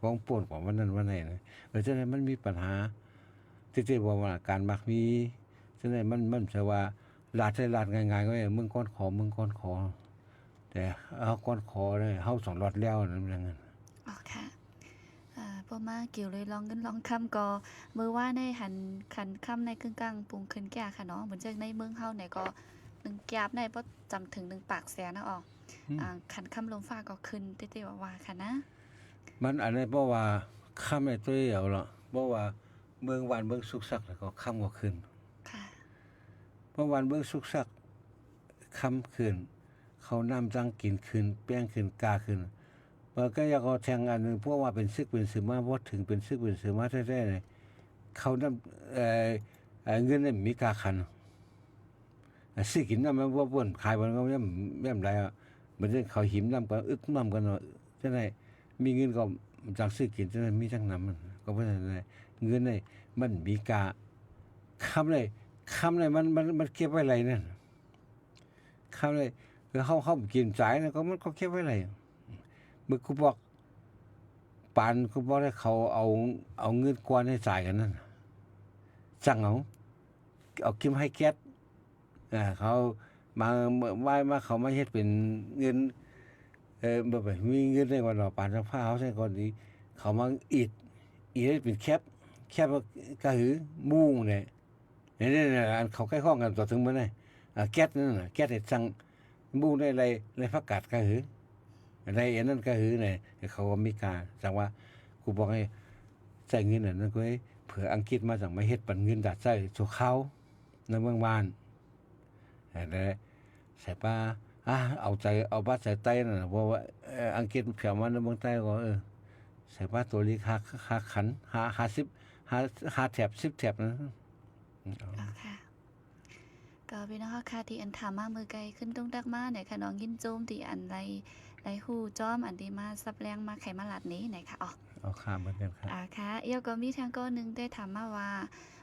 ของป่นของวันนั้นวันไหนฉะนั้นมันมีปัญหาที่ว่าการมักมีฉะนั้นมันใช่ว่าลาดได้ลาดง่ายๆก็เมืองก้อนขอแต่เอาก้อนขอได้เฮา2 รอดแล้วนั่นอย่างนั้นอ๋อค่ะพอมาเกี่ยวเลยลองกันลองคำก็มือว่าในหันขันคำในกึ่งกลางปรุงขึ้นแก่ค่ะเนาะเหมือนจากในเมืองเฮาเนี่ยก็1แก้บในบ่จำถึง1ปากแสนนะอ๋อขันคำลมฟ้าก็ขึ้นเต้ๆว่าค่ะนะมันอันนี้เพราะว่าคำไอ้ตัวเอาล่ะเพราะว่าเมืองวันเมืองสุขสักแล้วก็คำก็ขึ้นค่ะเพราะวันเมืองสุขสักคำขึ้นเขาน้ำจังกินขึ้นแป้งขึ้นกาขึ้นก็อยากเอาแทงอันนึงเพราะว่าเป็นซึกเป็นสือมาบ่ถึงเป็นซึกเป็นสือมาแท้ๆเลยเขานำเงินนี่มีกาคันซื้อกินนำมันบ่ป่นขายมันก็แม่นไรอ่ะมันเขาหิมนำก็อึดนำกันเนาะจังได๋มีเงินก็จังซื้อกินจังได๋มีจังนำมันก็เพราะฉะนั้นเงินนี่มันมีกาคำเลยมันเก็บไว้ไรนั่นคำเลยคือเฮากินจ่ายก็มันก็เก็บไว้ไรมึงกูบอกปานกูบอกให้เขาเอาเงินกวนให้จ่ายกันนั่นจังเอากิมให้แก๊สเขามาเขามาเฮ็ดเป็นเงินบ่ไปมีเงินได้ก่อนปานผ้าเขาใช้ก่อนนี้เขามาอีดเป็นแคบก็คือมุ้งเนี่ยนี่อันเขาใกล้ข้องกันต่อถึงมื้อนั้นแก๊สนั่นน่ะแก๊สให้สั่งมุ้งได้อะไรผักกาดก็คือในอันนั้นก็คือเนี่ยเขาก็มีการสั่งว่ากูบอกให้ใช้เงินนั่นก็ให้เผื่ออังกฤษมาสั่งมาเฮ็ดปันเงินดัดใช้สู่เขาในเมืองบ้านแต่ใส่ป้าเอาบ้านใส่ใต้นั่นเพราะว่าอังกฤษเผื่อมาในเมืองใต้ก็ใส่ป้าตัวลีค่าขัน50 5แถบ10แถบนะ ค่ะก็พี่น้องค่ะที่อันถามมามือไกลขึ้นตรงดักมาไหนค่ะน้องยินโจมที่อันไรฮู้จอมอันที่มาซับแรงมาไขมาลัดนี้ไหนค่ะอ๋อ เอาข้ามเหมือนกันครับ ค่ะเอียวก็มีทางก็นึงได้ถามมาว่า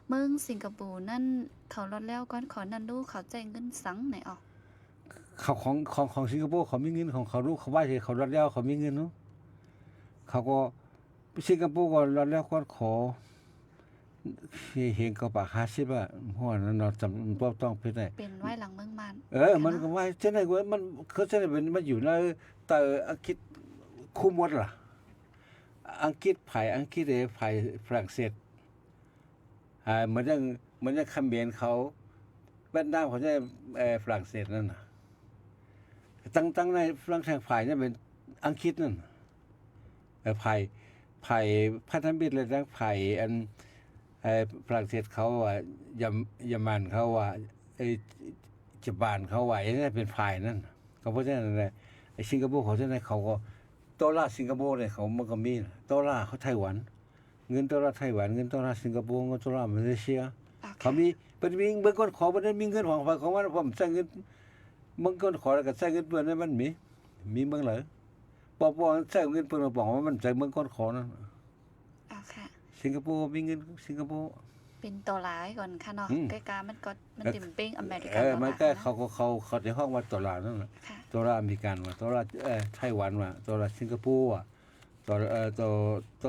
เมืองสิงคโปร์นั่นเขาลดแล้วก่อนขอนั่นลูกเขาแจ้งเงินสังไหนอ๋อ เขาของสิงคโปร์เขามีเงินของเขารู้เขาว่าสิเขารัดแล้วเขามีเงินเนาะเขาก็สิงคโปร์ก็รัดแล้วก็ขอเห็นก็ปาก50บาทเพราะนั้นเราจำบ่ต้องไปได้ เป็นไว้หลังเมืองมัน มันก็ว่าจังได๋ว่ามันเขาจังได๋เป็นมันอยู่ในแต่อังกฤษคู่หมดล่ะอังกฤษภายอังกฤษภายฝรั่งเศสเหมือนอย่างเขมรเขาบ้านดาวเขาจะฝรั่งเศสนั่นน่ะตั้งในฝรั่งเศสฝ่ายเนี่ยเป็นอังกฤษนั่นฝ่ายพันธมิตรและทั้งฝ่ายอันฝรั่งเศสเขาว่าเยอรมันเขาว่าญี่ปุ่นเขาว่าอันนั้นเป็นฝ่ายนั่นก็เพราะฉะนั้นไอ้สิงคโปร์เขาจังได๋เขาก็ดอลลาร์สิงคโปร์เนี่ยเขามันก็มีดอลลาร์เขาไต้หวันเงินดอลลาร์ไต้หวันเงินดอลลาร์สิงคโปร์เงินดอลลาร์มาเลเซียเขามีเพิ่นมีเบิ่งคนขอเพิ่นมีเงินของมันผมใช้เงินเบิ่งคนขอแล้วก็ใช้เงินเพิ่นนั้นมันมีเบิ่งเหรอบ่ใช้เงินเพิ่นบอกว่ามันใช้เบิ่งคนขอนั่นค่ะสิงคโปร์มีเงินสิงคโปร์เป็นตัวหลายก่อนค่ะเนาะใกล้ๆมันก็มันติ่มเป้งอเมริกามันก็เขาในห้องว่าดอลลาร์นั่นน่ะดอลลาร์อเมริกันว่าดอลลาร์ไต้หวันว่าดอลลาร์สิงคโปร์ว่าดอล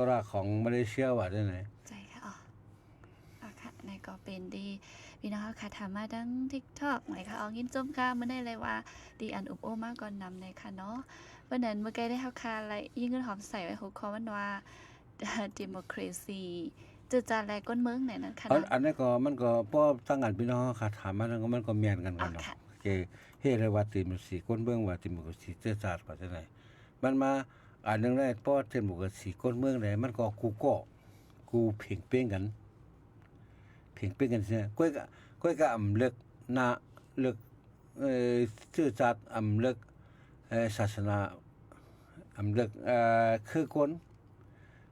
ลาร์ของมาเลเซียว่าได้ไหนใช่ค่ะค่ะในก็เป็นดีพี่น้องค่ะถามมาทั้ง TikTok ไหนค่ะเอายินจมค่ะมื้อได้เลยว่าดีอันอุบโอมาก่อนนำในค่ะเนาะวันนั้นเมื่อกี้ได้เฮาค่ะอะไรยิ่งเงินหอมใส่ไว้หัวข้อมันว่า democracy จืดจานแลก้นเมืองไหนนั้นค่ะอันนั้นก็มันก็พอตั้งกันพี่น้องค่ะถามมาแล้วก็มันก็แม่นกันเนาะเฮ็ดเลยว่าติมสีก้นเมืองว่าติมก็สิเจศาสตร์ว่าจังได๋มันมาอันนึงได้พอเทมก็สิก้นเมืองได้มันก็กูเพ่งเป้งกันซิก้อยก็อำเลิกนาเลิกชื่อศาสตร์อำเลิกศาสนาอำเลิกคือคน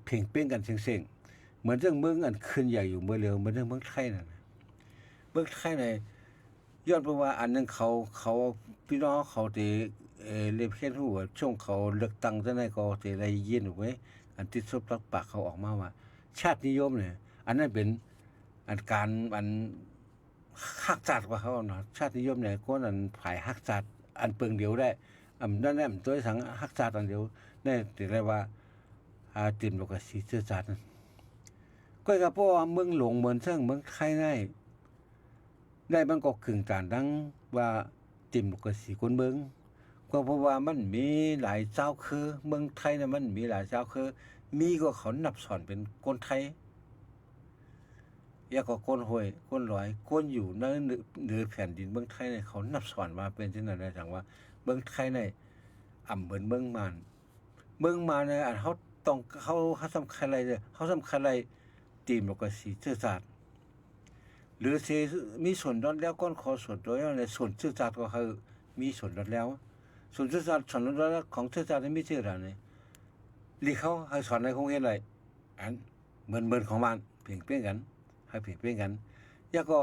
เพ่งเป้งกันเซ็งๆเหมือนเรื่องเมืองอันขึ้นใหญ่อยู่เมืองเร็วเหมือนเรื่องเมืองไทยนั่นเมืองไทยในย้อนเพราะว่าอันนึงเขาพี่น้องเขาที่เรียกเฮ็ดฮู้ว่าช่วงเขาเลือกตั้งจังได๋ก็สิได้ยินไว้อันที่ซบลักปากเขาออกมาว่าชาตินิยมเนี่ยอันนั้นเป็นอันการอันฮักจัดกว่าเขาเนาะชาตินิยมเนี่ยคนอันฝ่ายฮักจัดอันเปิงเดียวได้นั่นแหละตัวสังฮักจัดอันเดียวได้ที่เรียกว่าติมโลกสีซื่อสัตย์ก็ก็เพราะว่าเมืองหลวงเหมือนเชิงเมืองไทยได้มันก็กึ่งการดังว่าติมโลกสีคนเมืองก็เพราะว่ามันมีหลายเจ้าคือเมืองไทยน่ะมันมีหลายเจ้าคือมีก็เขานับสอนเป็นคนไทยแล้วก็คนห้วยคนลอยคนอยู่ในเหนือแผ่นดินเมืองไทยเนี่ยเขานับสอนมาเป็นจังได๋จังว่าเมืองไทยในเหมือนเมืองมานเนี่ยอันเขาต้องเขาสำคัญอะไรเขาสำคัญอะไรทีมโลกสีซื่อสัตย์หรือสิมีส่วนลดแล้วก้อนขอส่วนตัวแล้วในส่วนซื่อสัตย์ก็คือมีส่วนลดแล้วส่วนซื่อสัตย์ส่วนลดแล้วของซื่อสัตย์นี่มีชื่ออะไรนี่ลีเขาให้สอนในคงเห็นอะไรอันเหมือนของมันเพียงเป้งกันให้เพียงเป้งกันแล้วก็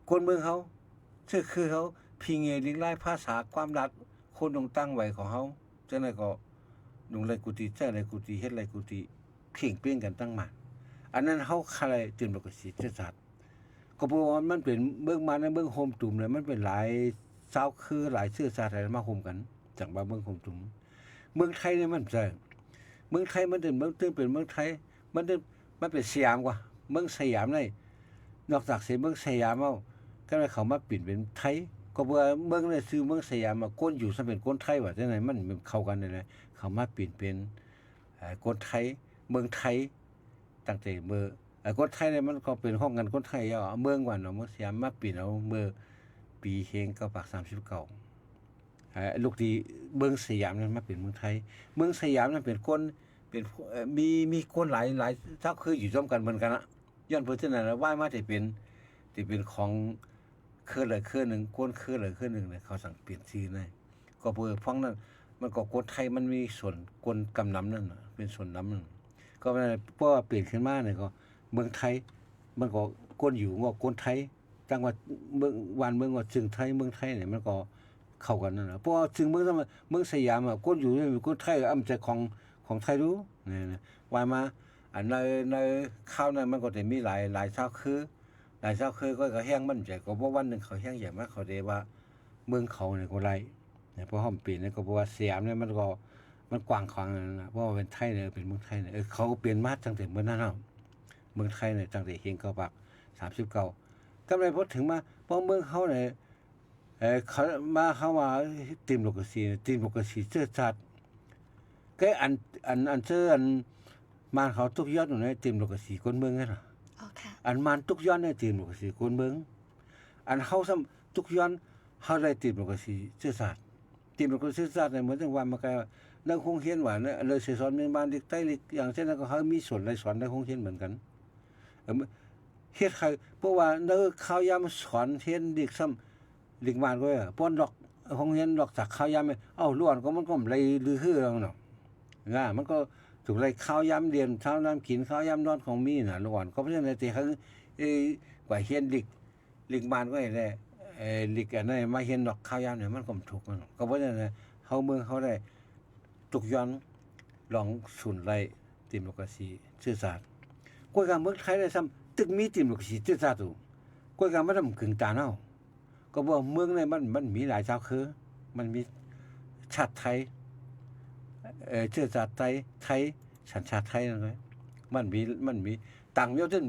คนเมืองเขาชื่อคือเขาพิงเงลิงไล่ภาษาความรักคนตรงตั้งไว้ของเขาจังได๋ก็ดุงไรกุฏิจังไรกุฏิเฮ็ดไรกุฏิเพียงเป้งกันตั้งมาอันนั้นเฮาคาไรตื่นบ่ก็สิซื่อสัตย์ก็เพราะว่ามันเป็นเบิ่งมาในเบิ่งโฮมตุ่มเลยมันเป็นหลายเจ้าคือหลายซื่อสัตย์อะไรมาโฮมกันจังว่าเบิ่งโฮมตุ่มเมืองไทยนี่มันใช่เมืองไทยมันเป็นเมืองเป็นเมืองไทยมันเป็นสยามกว่าเมืองสยามนี่นอกจากสิเมืองสยามเอาก็เลยเขามาเปลี่ยนเป็นไทยก็เมื่อเมืองเนี่ยซื้อเมืองสยามมาคนอยู่ซะเป็นคนไทยว่าจังได๋มันเข้ากันได้เลยเขามาเปลี่ยนเป็นคนไทยเมืองไทยตั้งแต่เมื่อคนไทยเนี่ยมันก็เป็นห้องกันคนไทยเอาเมืองว่าเนาะเมืองสยามมาเปลี่ยนเอาเมื่อปีเฮง939ลูกที่เมืองสยามนั้นมาเป็นเมืองไทยเมืองสยามนั้นเป็นคนเป็นมีคนหลายเจ้าคืออยู่ร่วมกันเหมือนกันนะย้อนเพราะฉะนั้นว่ามาที่เป็นของคือเลยคือนึงคนคือเลยคือนึงเนี่ยเขาสั่งเปลี่ยนชื่อได้ก็เพื่อฟังนั้นมันก็คนไทยมันมีส่วนคนกำนำนั่นน่ะเป็นส่วนนำนั่นก็ ก็เพราะว่าเปลี่ยนขึ้นมาเนี่ยก็เมืองไทยมันก็คนอยู่งอกคนไทยจังหวัดเมืองวันเมืองว่าจึงไทยเมืองไทยเนี่ยมันก็เข้ากันนั่นน่ะเพราะว่าจึงเมืองสยามอ่ะคนอยู่นี่คนไทยอำใจของไทยรู้นี่ว่ามาอันในข้าวนั้นมันก็จะมีหลายเช้าคือหลายเช้าคือก็แห้งมันใจก็บ่วันนึงเขาแห้งอย่างมากเขาได้ว่าเมืองเขาเนี่ยก็ไรเนี่ยเพราะห้อมปีนเนี่ยก็เพราะว่าสยามเนี่ยมันกว้างขวางนะเพราะว่าเป็นไทยเนี่ยเป็นเมืองไทยเนี่ยเขาเปลี่ยนมาตั้งแต่เมื่อนั้นแล้วเมืองไทยเนี่ยตั้งแต่เฮงเก้าปัก39กำไรพอถึงมาเพราะเมืองเขาเนี่ยเขามาทีมโลกาซีเสื้อชัดก็อันเสื้ออันมาเขาทุกยอดอยู่ในทีมโลกาซีคนเมืองนั่นน่ะอ๋อค่ะอันมันทุกยอดในทีมโลกาซีคนเมืองอันเฮาซ้ำทุกยอดเฮาได้ทีมโลกาซีเสื้อชัดทีมโลกาซีเสื้อชัดเนี่ยเหมือนจังว่ามันก็นักคงเฮียนว่าเนี่ยเลยสอนเมืองบ้านเด็กใต้เล็กอย่างเช่นนั้นก็เฮามีส่วนในสอนในคงเฮียนเหมือนกันเฮ็ดใครเพราะว่าเนื้อข้าวยำสอนเฮ็ดเด็กซ้ำเด็กบ้านก็ป้อนดอกคงเฮียนดอกจากข้าวยำล้วนก็มันก็เลยลือฮือแล้วเนาะมันก็ถูกเลยข้าวยำเรียนข้าวน้ำกินข้าวยำนอนของมีน่ะล้วนก็เพราะฉะนั้นที่เขากว่าเฮียนเด็กบ้านก็ได้เด็กอันนั้นมาเฮียนดอกข้าวยำเนี่ยมันก็ถูกมันก็เพราะฉะนั้นเฮาเมืองเขาได้ทุกย้อนลองศูนย์ไล่ทีมโลกาซีซื่อสัตย์กวยกาเมืองไทยได้ซ้ำตึกมีทีมโลกาซีซื่อสัตย์อยู่กวยกามันกึ่งตาเนาะก็บอกเมืองเนี่ยมันมีหลายเจ้าคือมันมีชาติไทยเชื้อชาติไทยสัญชาติไทยนั่นไงมันมีต่างเมียวจน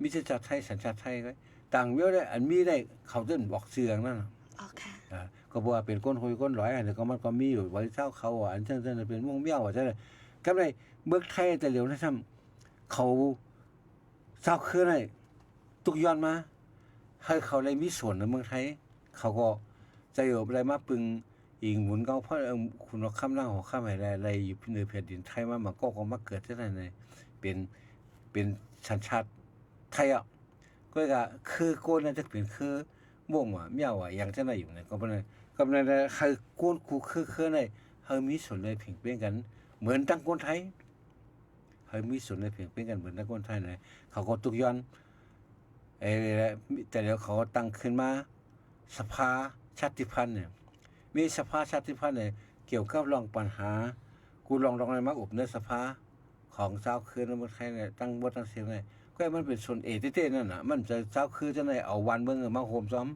มีเชื้อชาติไทยสัญชาติไทยไงต่างเมียวได้อันมีได้เขาจนบอกเสียงนั่นอ๋อค่ะก็บอกว่าเป็นคนคุยคนร้อยอันนี้ก็มันก็มีอยู่ไว้เช้าเขาอันเช่นเป็นม่วงเมี่ยวว่าจังได๋ก็ได้เมืองไทยแต่เหลียวนะซ้ำเขาเช้าคืนได้ทุกย้อนมาให้เขาได้มีส่วนในเมืองไทยเขาก็จะอยู่อะไรมาปึงอิงหมุนเก้าเพราะคุณว่าคำล่างของข้ามอะไรอยู่เหนือแผ่นดินไทยมาก็มาเกิดที่นั่นเลยเป็นสัญชาติไทยอ่ะก็คือโกนนั่นจะเป็นคือม่วงว่ะเมี่ยวว่ะอย่างจังได๋อยู่เนี่ยก็บ่ได้ก็บ่ได้ใครโกนกูคือในเฮามีส่วนในเพียงเป็นกันเหมือนทั้งคนไทยเฮามีส่วนในเพียงเป็นกันเหมือนทั้งคนไทยนะเขาก็ทุกย้อนแต่เดี๋ยวเขาตั้งขึ้นมาสภาชาติพันธุ์เนี่ยมีสภาชาติพันธุ์เนี่ยเกี่ยวกับรองปัญหากูลองอะไรมาอุบในสภาของเจ้าคืนในเมืองไทยเนี่ยตั้งบ่ตั้งเสียงเนี่ยก็มันเป็นส่วนเต้ๆนั่นน่ะมันจะเจ้าคือจังได๋เอาวันเมืองมาโฮมซ้อม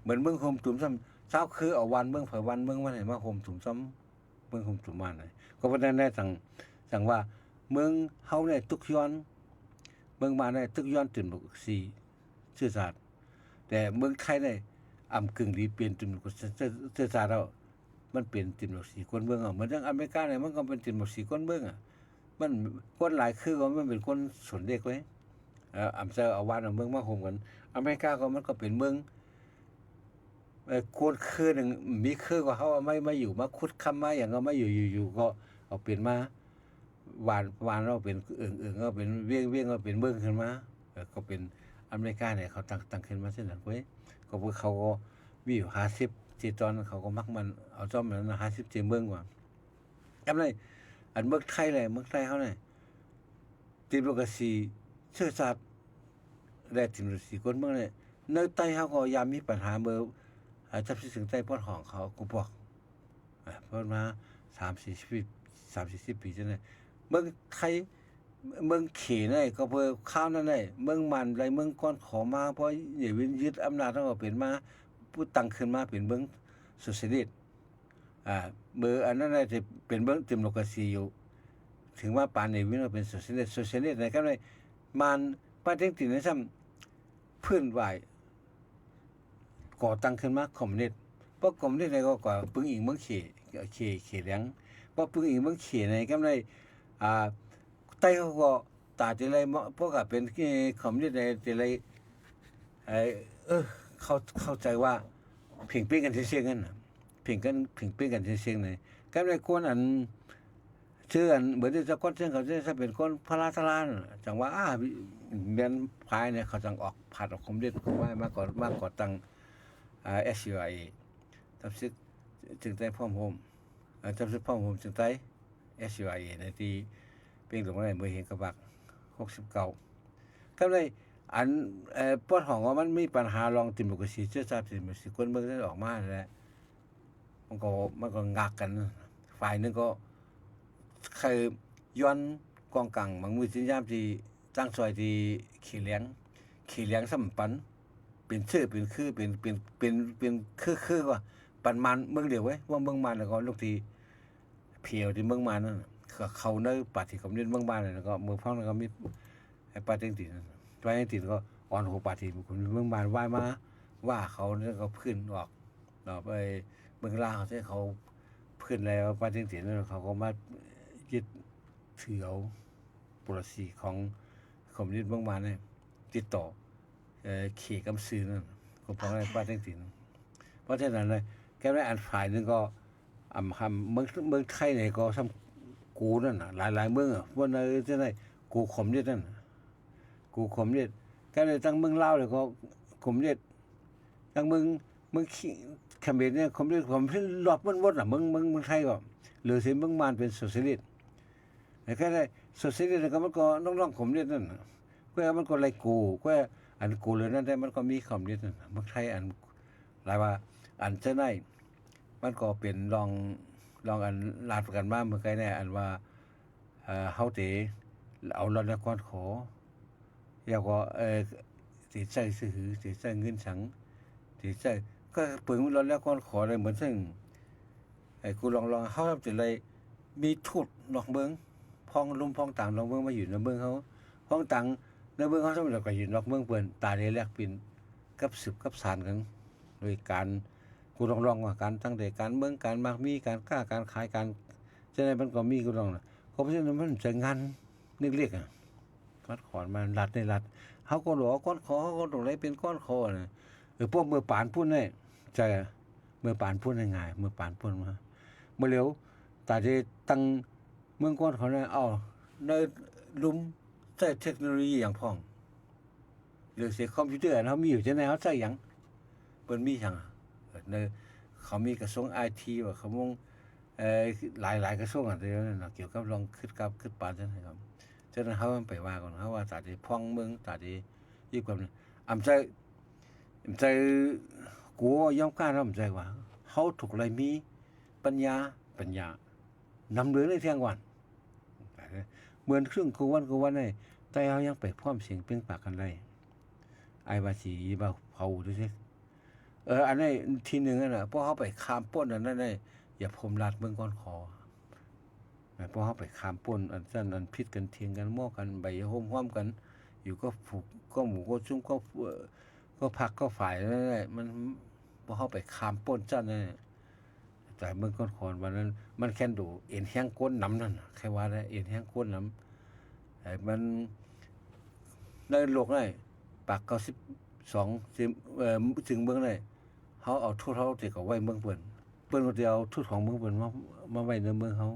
เหมือนเมืองโฮมตุ่มซ้ำเจ้าคือเอาวันเมืองเผยวันเมืองมาให้มาโฮมตุ่มซ้อมเมืองโฮมตุ่มมาน่ะก็บ่ได้สั่งว่าเมืองเฮาเนี่ยทุกย้อนเมืองมาเนี่ยทุกย้อนตื่นบ่ซีซื่อสัตย์แต่เมืองไทยเนี่ยอำกึ่งดีเปลี่ยนติมโลกซื่อสัตย์แล้วมันเปลี่ยนติมโลกสีคนเมืองเหมือนอย่างอเมริกาเนี่ยมันก็เป็นติมโลกสีคนเมืองมันคนหลายคือก็มันเป็นคนสนเด็กไว้อำเภอเอาวันเอาเมืองมาโฮมกันอเมริกาก็มันก็เป็นเมืองคนคือนึงมีคือก็เฮาไม่อยู่มาขุดคำมาอย่างก็มาอยู่ก็เอาเปลี่ยนมาวานเราเป็นก็เป็นเวียงก็เป็นเมืองขึ้นมาก็เป็นอเมริกาเนี่ยเขาตั้งขึ้นมาเช่นนั้นเว้ยก็พวกเขาก็มีอยู่50ที่ตอนเขาก็มักมันเอาจ้อมนั้น50เมืองกว่าอันนั้นอันเมืองไทยเลยเมืองไทยเขาเนี่ยทีมโลกาซีเชื้อชาติและทีมโลกาซีคนเมืองเนี่ยในใต้เขาก็ยามมีปัญหาเมื่อจับสิถึงใต้ป้อนของเขากูบอกเพิ่นมา30-40 ปีจังได๋เมืองไทยเมืองเขนี่ก็เพื่อข้าวนั่นได้เมืองมันไรเมืองก้อนขอมาเพราะอย่ายึดอำนาจทั้งก็เป็นมาผู้ตั้งขึ้นมาเป็นเมืองโซเชียลิสต์เบอร์อันนั้นน่ะจะเป็นเมืองเต็มโลกาซีอยู่ถึงว่าปานนี้วินว่าเป็นโซเชียลิสต์ในครับเลยมันป้าเต็งติในซ้ำพื้นไหวก่อตั้งขึ้นมาคอมมิวนิสต์เพราะคอมมิวนิสต์ในก็ก่อปึงอิงเมืองเขเลี้ยงเพราะปึงอิงเมืองเขในครับเลยใต้เขาก็ตาจะไรพวกก็เป็นคอมมิวนิสต์ในจะไรเข้าใจว่าเพ่งเป้งกันเสียงกันเพ่งเป้งกันเสียงเลยก็เลยคนอันชื่ออันเหมือนจะคนเสียงเขาจะเป็นคนพลาสลานจังว่าเมียนพายเนี่ยเขาจังออกผัดออกคอมมิวนิสต์เขาว่ามาก่อตั้งSUI ทับซิจึงได้พร้อมโฮมทับซิพร้อมโฮมจึงได้SUI ในที่ เป็นตรงไหนเมื่อเห็นกระบัก69ก็เลยอันปวดห้องว่ามันมีปัญหาลองติมกสิเชื่อทราบสิมันสิคนเบิ่งได้ออกมาแหละมันก็งักกันฝ่ายนึงก็เคยย้อนกองกลางบางมือสิยามที่ตั้งซอยที่ขี้เลี้ยงสำปันเป็นชื่อเป็นคือเป็นคือว่าปันมันเมืองเดียวไว้ว่าเมืองมันแล้วก็ลูกที่เพียวที่เมืองมันนั่นเขาในปฏิคมเรียนเมืองบ้านแล้วก็เมืองพังแล้วก็มีไอ้ปาเต็งติก็อ่อนหัวปฏิคนเมืองบ้านว่ายมาว่าเขาเนี่ยก็พื้นออกเราไปเมืองลาวที่เขาพื้นแล้วปาเต็งตินั่นเขาก็มายึดถือเอาปรสีของคอมมิวนิสต์เมืองบ้านเนี่ยติดต่อเขตกำซื้อนั่นก็เพราะอะไรปาเต็งติเพราะฉะนั้นเลยแกได้อันฝ่ายนึงก็คำเมืองไทยเนี่ยก็ซ้ำกูนั่นน่ะหลายเมืองอ่ะว่าในที่ไหนกูขมเรียดนั่นกูขมเรียดแกเลยตั้งเมืองลาวเลยก็ขมเรียดตั้งเมืองเขมรเนี่ยขมเรียดผมที่รอบมันวดอ่ะเมืองไทยก็หรือสิเมืองมานเป็นโซเชียลิสต์แต่แค่ได้โซเชียลิสต์ก็มันก็น้องๆขมเรียดนั่นก็มันก็ไรกูก็อันกูเลยนั่นแต่มันก็มีขมเรียดนั่นเมืองไทยอันหลายว่าอันจะไหนมันก็เป็นลองอันลาดกันมาเมื่อไกลแน่อันว่าเฮาเตเอารถแล้วก่อนขอแล้วก็สิใช้ซื้อสิใช้เงินสังสิใช้ก็เปิงรถแล้วก่อนขอได้เหมือนซึ่งกูลองเฮาจะเลยมีทูตนอกเมืองพ้องลุมพ้องต่างนอกเมืองมาอยู่ในเมืองเฮาพ้องต่างในเมืองเฮาสมัยก็อยู่นอกเมืองเปิ้นตาได้แลกปินกับสืบกับสานกันโดยการกูลองว่าการตั้งแต่การเมืองการมากมีการกล้าการขายการฉะนั้นมันก็มีกูลองนะเพราะฉะนั้นมันจะงานนึกเรียกอ่ะก้อนขอนมันรัดในรัดเฮาก็หลอก้อนขอเฮาก็ตรงไหนเป็นก้อนคอน่ะพวกเมื่อปานพูดได้ใจเมื่อปานพูดง่ายเมื่อปานพูดมาเมื่อเร็วตาจะตั้งเมืองก้อนเขาเนี่ยเอาในลุมใช้เทคโนโลยีอย่างพ่องหรือเสียคอมพิวเตอร์เฮามีอยู่จังได๋เฮาใช้หยังเปิ้นมีหยังในเขามีกระทรวง IT ว่าเขามงหลายกระทรวงอ่ะเดี๋ยวนั้นเกี่ยวกับลองคิดปานจังได๋ครับฉะนั้นเฮาไปว่าก่อนเฮาว่าตาสิพ่องเมืองตาสิอยู่กับอำใจกูยอมกล้านำใจว่าเฮาถูกอะไรมีปัญญานำเรื่องในเที่ยงวันเหมือนครึ่งกูวันได้แต่เฮายังไปพร้อมเสียงเปล่งปากกันได้ไอ้ว่าสิบ่เผาดูซิอันนี้ทีหนึ่งน่ะพวกเขาไปคามป้นอันนั้นได้อย่าผมรัดเมืองก้อนคอพวกเขาไปคามป้นอันนั้นอันพิษกันเทียงกันมั่วกันใบห้อมกันอยู่ก็ผูกก็หมูก็จุ้มก็พักก็ฝ่ายนั่นแหละมันพวกเขาไปคามป้นจั่นนั่นแต่เมืองก้อนคอวันนั้นมันแค่ดูเอ็นแห้งก้นน้ำนั่นแค่ว่าได้เอ็นแห้งก้นน้ำมันในโลกได้ปาก92ถึงเมืองได้เฮาเอาทูตเฮาสิก็ไว้เมืองเปิ้นก็สิเอาทูตของเมืองเปิ้นมาไว้ในเมืองเฮา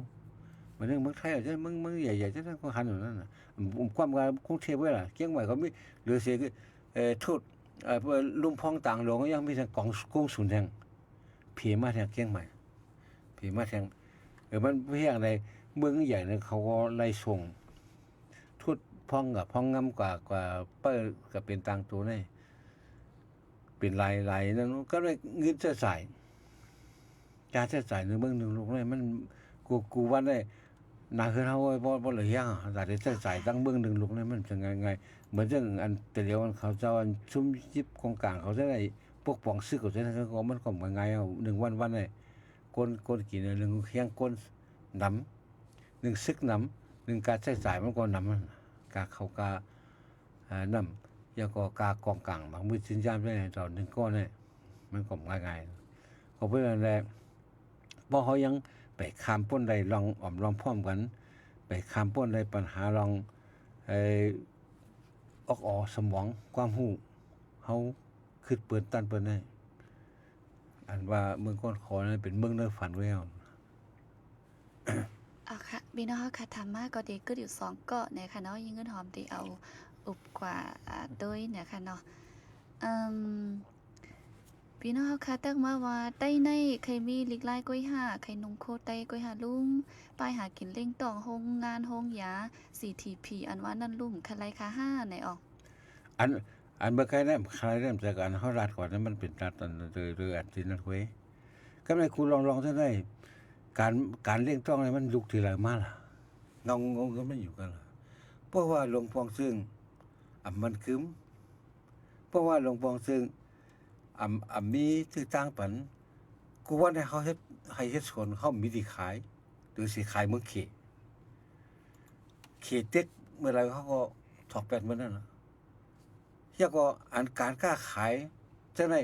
มันเมืองไทยจังเมืองใหญ่ๆจังก็หันอยู่นั่นน่ะความว่ากรุงเทพไว้ล่ะเกียงใหม่ก็มีหรือสิทูตลุมพ้องต่างหลวงก็ยังมีทางกงสุนแทงเพียมาทางเกียงใหม่เพียมาทางมันเพียงใดเมืองใหญ่นั้นเขาก็ไล่ส่งทูตพ้องกับพ้องงำกว่าเปิ้ก็เป็นต่างตัวนี่เป็นหลายนั่นก็เลยเงินจะจ่ายการจะจ่ายในเมืองนึงลูกนี่มันกูว่าได้นาคือเฮาบ่เหลือยังแต่จะจ่ายตั้งเมืองนึงลูกนี่มันจะไงเหมือนจังอันแต่เดียวเขาเจ้าอันชุมยิบกองกลางเขาจะได้ปกป้องซื้อก็จะก็มันก็ง่ายเอา1วันได้ก้นกินนึงเคียงก้นน้ำ1ซึกน้ำ1การใช้จ่ายมันก็น้ำกาเข้ากาน้ำแล้วก็กากองกลางบางมื้อสินยามได้ตอน1ก้อนนี่มันก็ง่ายๆก็เพิ่นแหละบ่เฮายังไปข้ามพ้นได้ลองพร้อมกันไปข้ามพ้นได้ปัญหาลองสมองความรู้เฮาคิดเปิดตันเปิ้นได้อันว่าเมืองก้อนคอนั้นเป็นเมืองในฝันไว้แล้วค่ะพี่น้องค่ะธรรมะก็ดีก็อยู่2เกาะเนี่ยค่ะเนาะยิงเงินหอมที่เอาอุบกว่าด้วยเนี่ยค่ะเนาะพี่ พี่น้องเฮาค่ะตักมาว่าใต้ในใครมีลิกลายก้อยหาใครนุงโคไตก้อยหาลุงไปหากินเล่งตองโฮงงานโฮงยา CTP อันว่านั่นลุ่มคะไลคะ5ไหนออกอันเมื่อไกลนั้นใครเริ่มจากอันเฮารัดก่อนนั้นมันเป็นรัดอันเรืออันที่นั่นเว้ยก็ไม่คุณลองซะได้การเลี้ยงต้องอะไรมันลุกทีไรมาล่ะงงก็ไม่อยู่กันล่ะเพราะว่าหลวงปองซึ่งมันคึมเพราะว่าหลวงปองซึ่งมีที่ตั้งปันกูว่าให้เขาให้เฮ็ดสวนเขามีที่ขายหรือสิขายเมืองเขเต็กเมื่อไรเขาก็ถอกแปดเมื่อนั้นน่ะเฮียก็อันการกล้าขายจังได๋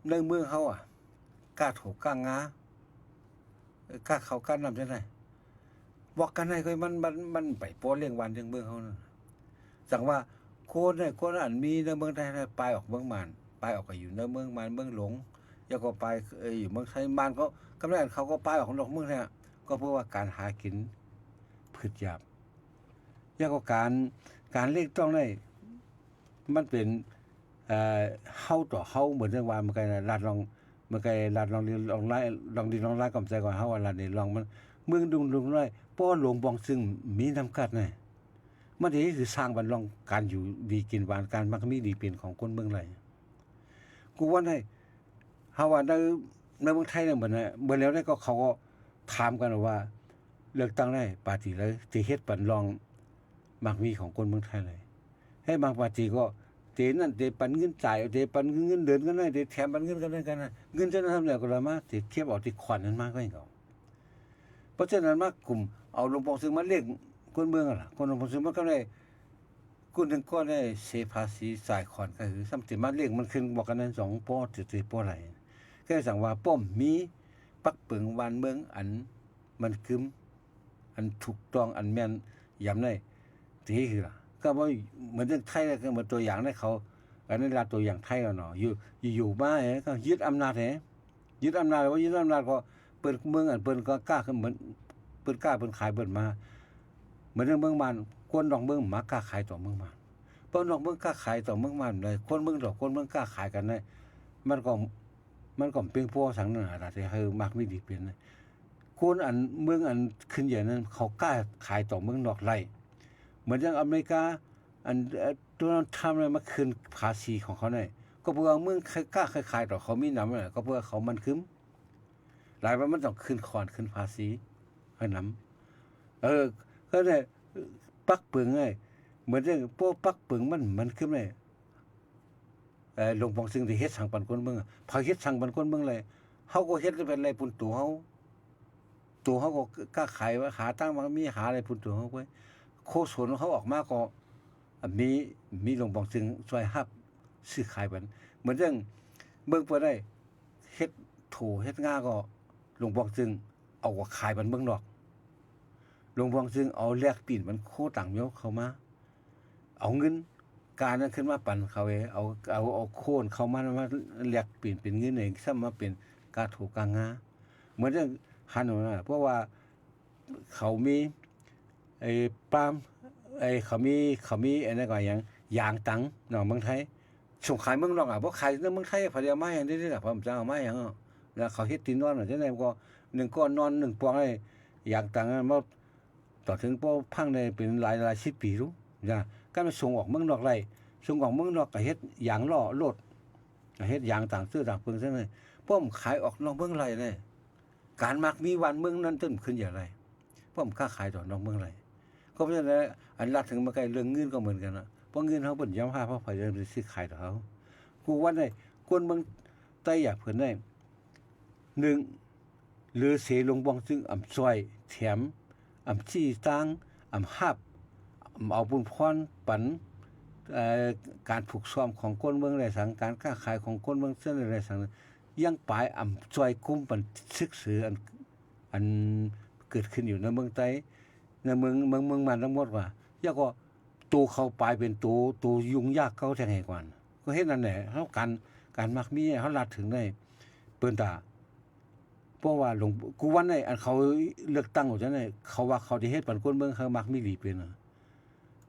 ในเมืองเขากล้าถูกกล้างากล้าเข้ากล้านำจังได๋บอกกันให้ค่อยมันไปป้อเลี้ยงวันจังเมืองเขานั่นจังว่าคนอันมีในเมืองไทยไปออกเมืองมานไปออกก็อยู่ในเมืองมานเมืองหลงแล้วก็ไปอยู่เมืองไทยมานก็กำลังเขาก็ไปออกนอกเมืองเนี่ยก็เพราะว่าการหากินพืชหยาบแล้วก็การเลี้ยงต้องได้มันเป็นเฮาต่อเฮาเหมือนจังว่ามันก็ลาดลองมันก็ลาดลองไล่กำใจก่อนเฮาว่าลาดนี่ลองมันเมืองดุงน้อยป้อหลวงบองซึ่งมีจำกัดนะมันนี่คือสร้างบันลองการอยู่ดีกินหวานการมักมีดีเป็นของคนเมืองไรกูว่าได้เฮาว่าในเมืองไทยเนี่ยเหมือนเมื่อแล้วได้ก็เขาก็ถามกันว่าเลือกตั้งได้ปาร์ตี้เลยสิเฮ็ดปันลองมักมีของคนเมืองไทยเลยให้บางปาร์ตี้ก็เตนั่นเตปันเงินจ่ายเตปันเงินเดือนกันได้เตแถมปันเงินกันได้กันนะเงินจะทำแล้วก็ละมาเตเทียบเอาที่ขวัญนั้นมากก็ให้เขาเพราะฉะนั้นมากลุ่มเอาหลวงพ่อซึ่งมาเรียกคนเมืองล่ะคนหลวงพ่อซึ่งมันก็ได้คุณถึงก็ได้เสียภาษีจ่ายขวัญก็คือซ้ำสิมาเรียกมันขึ้นบอกกันนั้น2ป้อสิป้อไหลแค่สั่งว่าป้อมมีปักเปิงวานเมืองอันมันคึมอันถูกต้องอันแม่นยำได้ที่คือล่ะก็ว่าเหมือนเรื่องไทยก็เหมือนตัวอย่างได้เขาอันนั้นลาตัวอย่างไทยแล้วเนาะอยู่มาก็ยึดอำนาจยึดอำนาจว่ายึดอำนาจก็เปิดเมืองอันเปิ้นก็กล้าขึ้นเหมือนเปิ้นกล้าเปิ้นขายเปิ้นมาเหมือนเรื่องเมืองมันคนดอกเมืองมากล้าขายต่อเมืองมันเปิ้นดอกเมืองกล้าขายต่อเมืองมันเลยคนเมืองดอกคนเมืองกล้าขายกันได้มันก็เพียงพอสังนั่นล่ะที่ให้มักมีดีเป็นคนอันเมืองอันขึ้นอย่างนั้นเขากล้าขายต่อเมืองนอกไร่เหมือนอย่างอเมริกาอันตัวนั้นทำอะไรมาคืนภาษีของเขาได้ก็เพื่อเมืองกล้าขายต่อเขามีนำก็เพื่อเขามันคึมหลายว่ามันต้องขึ้นคอนขึ้นภาษีให้นำก็ได้ปักเปิงไงเหมือนอย่างพวกปักเปิงมันขึ้นได้หลวงปองซึ่งที่เฮ็ดสั่งปันคนเมืองพอเฮ็ดสั่งปันคนเมืองเลยเฮาก็เฮ็ดเป็นอะไรปุ่นตัวเฮาก็กล้าขายว่าหาตั้งมามีหาอะไรปุ่นตัวเฮาไว้โคสนเขาออกมาก็มีหลวงปองซึ่งช่วยรับซื้อขายบันเหมือนอย่างเมืองเพิ่นได้เฮ็ดโถเฮ็ดงาก็หลวงปองซึ่งเอาก็ขายบันเมืองนอกหลวงปองซึ่งเอาแลกปีนมันโคต่างเมียวเข้ามาเอาเงินการนั้นขึ้นมาปั่นเขาเอาโค่นเข้ามาแลกปีนเป็นเงินเองซ้ำมาเป็นกาโถกางาเหมือนอย่างฮันน่ะเพราะว่าเขามีไอ้ปาล์มเขามีอันนั้นก็อย่างยางตังเนาะเมืองไทยส่งขายเมืองนอกบ่ขายในเมืองไทยพอดีมาอย่างนี้ล่ะผมจะเอามาอย่างแล้วเขาเฮ็ดตีนอนจังได๋ก็1ก้อนนอน1ปองได้ยางตังมาต่อถึงพอพังได้เป็นหลาย10ปีรู้จ้ะก็ส่งออกเมืองนอกไร่ส่งออกเมืองนอกก็เฮ็ดยางล้อรถก็เฮ็ดยางต่างซื้อต่างเพิ่งซั่นเลยป้อมขายออกนอกเมืองไร่เลยการมักมีวันเมืองนั้นตึ้มขึ้นอย่างไรป้อมค้าขายต่อนอกเมืองไร่ก็เพราะฉะนั้นอันลัดถึงมาไกลเรื่องเงินก็เหมือนกันนะเพราะเงินเขาเปิ่นย้ำผ้าเพราะไฟจะซื้อขายต่อเขากูว่าได้คนเมืองใต้อยากเพิ่นได้1หรือเสลงบองซึ่งซอยแถมชี้ตังฮับเอาบุญพรปันการผูกซ้อมของคนเมืองไรสังการค้าขายของคนเมืองเส้นไรสังยังปลายซอยคุ้มปันซึกสืออันเกิดขึ้นอยู่ในเมืองใต้ในเมืองมันทั้งหมดว่าแล้วก็ตูเข้าไปเป็นตูยุ่งยากเขาแท้ให้กว่าก็เฮ็ดนั่นแหละเฮาการมักมีเฮาลัดถึงได้เปิ้นตาเพราะว่าหลวงกูวันได้อันเขาเลือกตั้งจังได๋เขาว่าเขาสิเฮ็ดปันคนเมืองเขามักมีหลีเป็น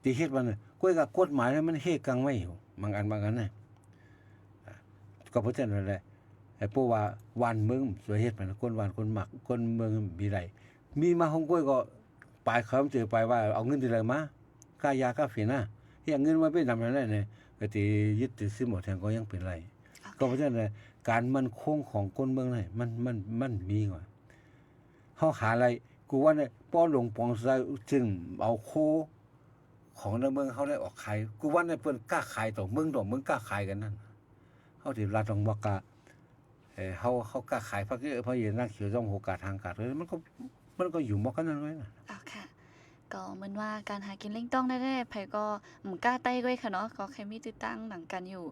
ที่เฮ็ดมันก้อยกับกฎหมายมันเฮ็ดกังไว้อยู่บางอันน่ะก็เพราะฉะนั้นแหละ เพราะว่าวันเมืองสวยเฮ็ดมันคนวันคนหมักคนเมืองมีไรมีมาฮ่องกงก็ปลายเขาเจอไปว่าเอาเงินที่ไหนมาค่ายาค่าฝีน่ะเฮียเงินมาเป็นทำอะไรเนี่ยก็ที่ยึดถือซื้อหมดแทงก็ยังเป็นไรก็เพราะฉะนั้นการมั่นคงของคนเมืองนี่มันมีกว่าเฮาหาอะไรกูว่าเนี่ยป้อหลวงปองซะจึงเอาโคของในเมืองเขาได้ออกขายกูว่าเนี่ยเพิ่นกล้าขายต่อเมืองกล้าขายกันนั่นเฮาที่รัฐต้องบอกกะเขากล้าขายเพราะเห็นนักเขียวต้องโอกาสทางการเลยมันก็อยู่บ่กันนั่นไว้น่ะค่ะก็เหมือนว่าการหากินเล่งต้องได้ๆไผก็กล้าไต้ก้อยค่ะเนาะก็ใครมีติดตั้งหนังกันอยู่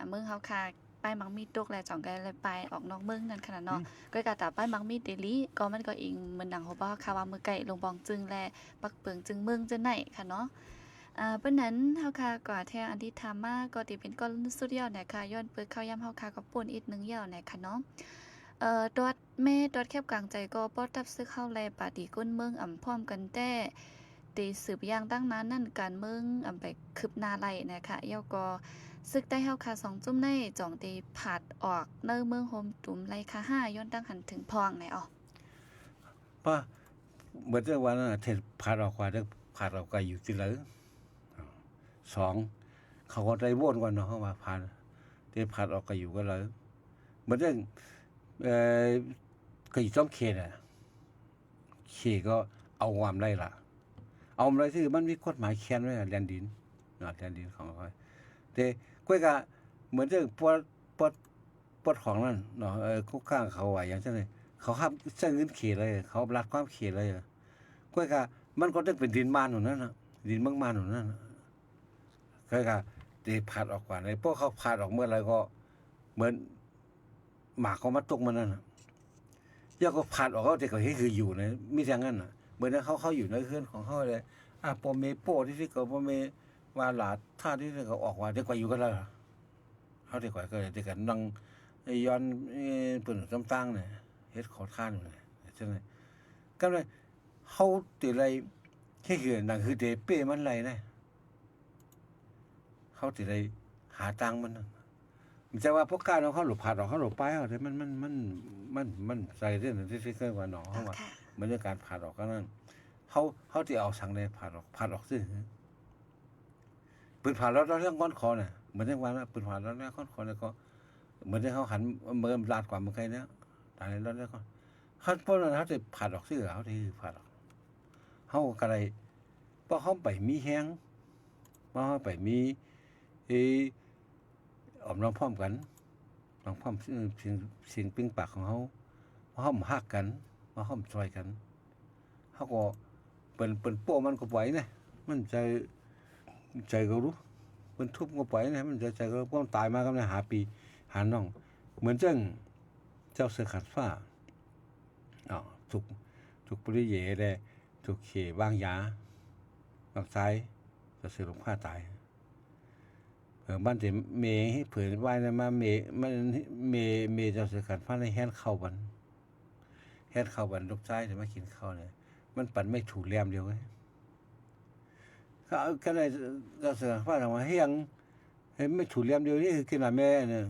เมืองเฮาค่ะป้ายมักมีตกแลจ่องกันเลยไปออกนอกเมืองนั่นขนาดเนาะก้อยกะตาป้ายมักมีเดลี่ก็มันก็อิงเหมือนหนังโฮบ่ค่ะว่ามือไก่ลงบองจึงแลปักเปิงจึงเมืองจังไหนค่ะเนาะเปิ้นนั้นเฮาค่ะก็แท้อันที่ถามมาก็สิเป็นก้อนสุดยอดนะคะย้อนเปิดเข้ายามเฮาค่ะก็ป่นอีกนึงยาวนะคะเนาะตอดแม่ตอดแคบกลางใจก็ป้อตับซึกเข้าแลปาดีก้นเมืองพร้อมกันแต่ตีสืบอย่างตั้งนั้นนั่นการเมืองไปคืบหน้าไหลนะคะเยาก็ซึกได้เฮาค่ะ2จุ่มในจ่องตีผาดออกเนเมืองโฮมตุ่มไลค่ะ5ย้อนตั้งหันถึงพองไหนอ๋อป้าเมื่อเรื่องวันนั้นเทศผาดออกกว่าได้ผาดออกก็อยู่ที่เลย2เขาก็ได้วนก่อนเนาะเฮาว่าผาดได้ผาดออกก็อยู่ก็เลยเหมือนเรื่องก็อยู่ต้องเขตอ่ะเขตก็เอาความได้ล่ะเอาอะไรที่มันมีกฎหมายเขียนไว้แดนดินเนาะแดนดินของเขาแต่ก้อยก็เหมือนเรื่องปวดของนั่นเนาะคุกข้างเขาว่าอย่างเช่นเขาห้ามเส้นเงินเขตเลยเขารัดความเขตเลยก้อยก็มันก็ต้องเป็นดินมานอยู่นั่นน่ะดินเมืองมานอยู่นั่นก้อยก็ตีผาดออกกว่าในพวกเขาผาดออกเมื่อไรก็เหมือนหมากเขามาตกมันนั่นน่ะย่าก็ผาดออกเขาแต่ก็เฮ็ดคืออยู่นะมีทางนั้นน่ะเหมือนเขาอยู่ในเครื่องของเขาเลยปอเมโป้ที่เขาปอเมว่าหลาท่าที่เขาออกว่าได้กว่าอยู่กันแล้วเขาได้กว่าก็ได้กันนั่งย้อนเปิ้นต่างๆเนี่ยเฮ็ดขอทานอยู่เลยใช่มั้ยก็เลยเฮาติไรแค่คือนั่นคือเตเป้มันไรนะเฮาติไรหาตังมันมันจะว่าพวกการเขาหลบผ่านออกเขาหลบไปแต่มันใส่เรื่องที่เคยว่าหนอเฮาว่าบรรยากาศผ่านออกก็นั่นเขาที่เอาสั่งในผ่านออกซื่อปืนผ่านแล้วเรื่องก้อนคอน่ะเหมือนที่ว่านะปืนผ่านแล้วเนี่ยก้อนคอเนี่ยก็เหมือนที่เขาหันเมื่อลาดกว่าเมื่อไงเนี่ยตายแล้วเนี่ยก็เขาพวกนั้นเขาจะผ่านออกซื่อเขาที่ผ่านออกเขาก็เลยเพราะเขาไปมีแห้งเพราะเขาไปมีอมน้องพร้อมกันน้องพร้อมสิ่งปิ้งปากของเขาห้อมหักกันมาห้อมซอยกันเขาก็เป็นโป้มันก็ไหวนะมันใจก็รู้เป็นทุบก็ไหวนะมันใจก็ป้อมตายมาก็เลยหาปีหาน้องเหมือนเจ้าเสือขัดฟ้าถูกปริเย่ได้ถูกเขบ้างยาบางซ้ายจะเสือหลงผ้าตายบ้านแต่เมย์ให้เผื่อไว้นะมาเมย์เจ้าเสือขัดฟ้าในแฮนเข้าบันลูกชายจะมากินข้าวเนี่ยมันปั่นไม่ถูกแรมเดียวไงเขาก็เลยเราเสือว่าทำไมเฮียงไม่ถูกแรมเดียวนี่คือกินมาแม่เนี่ย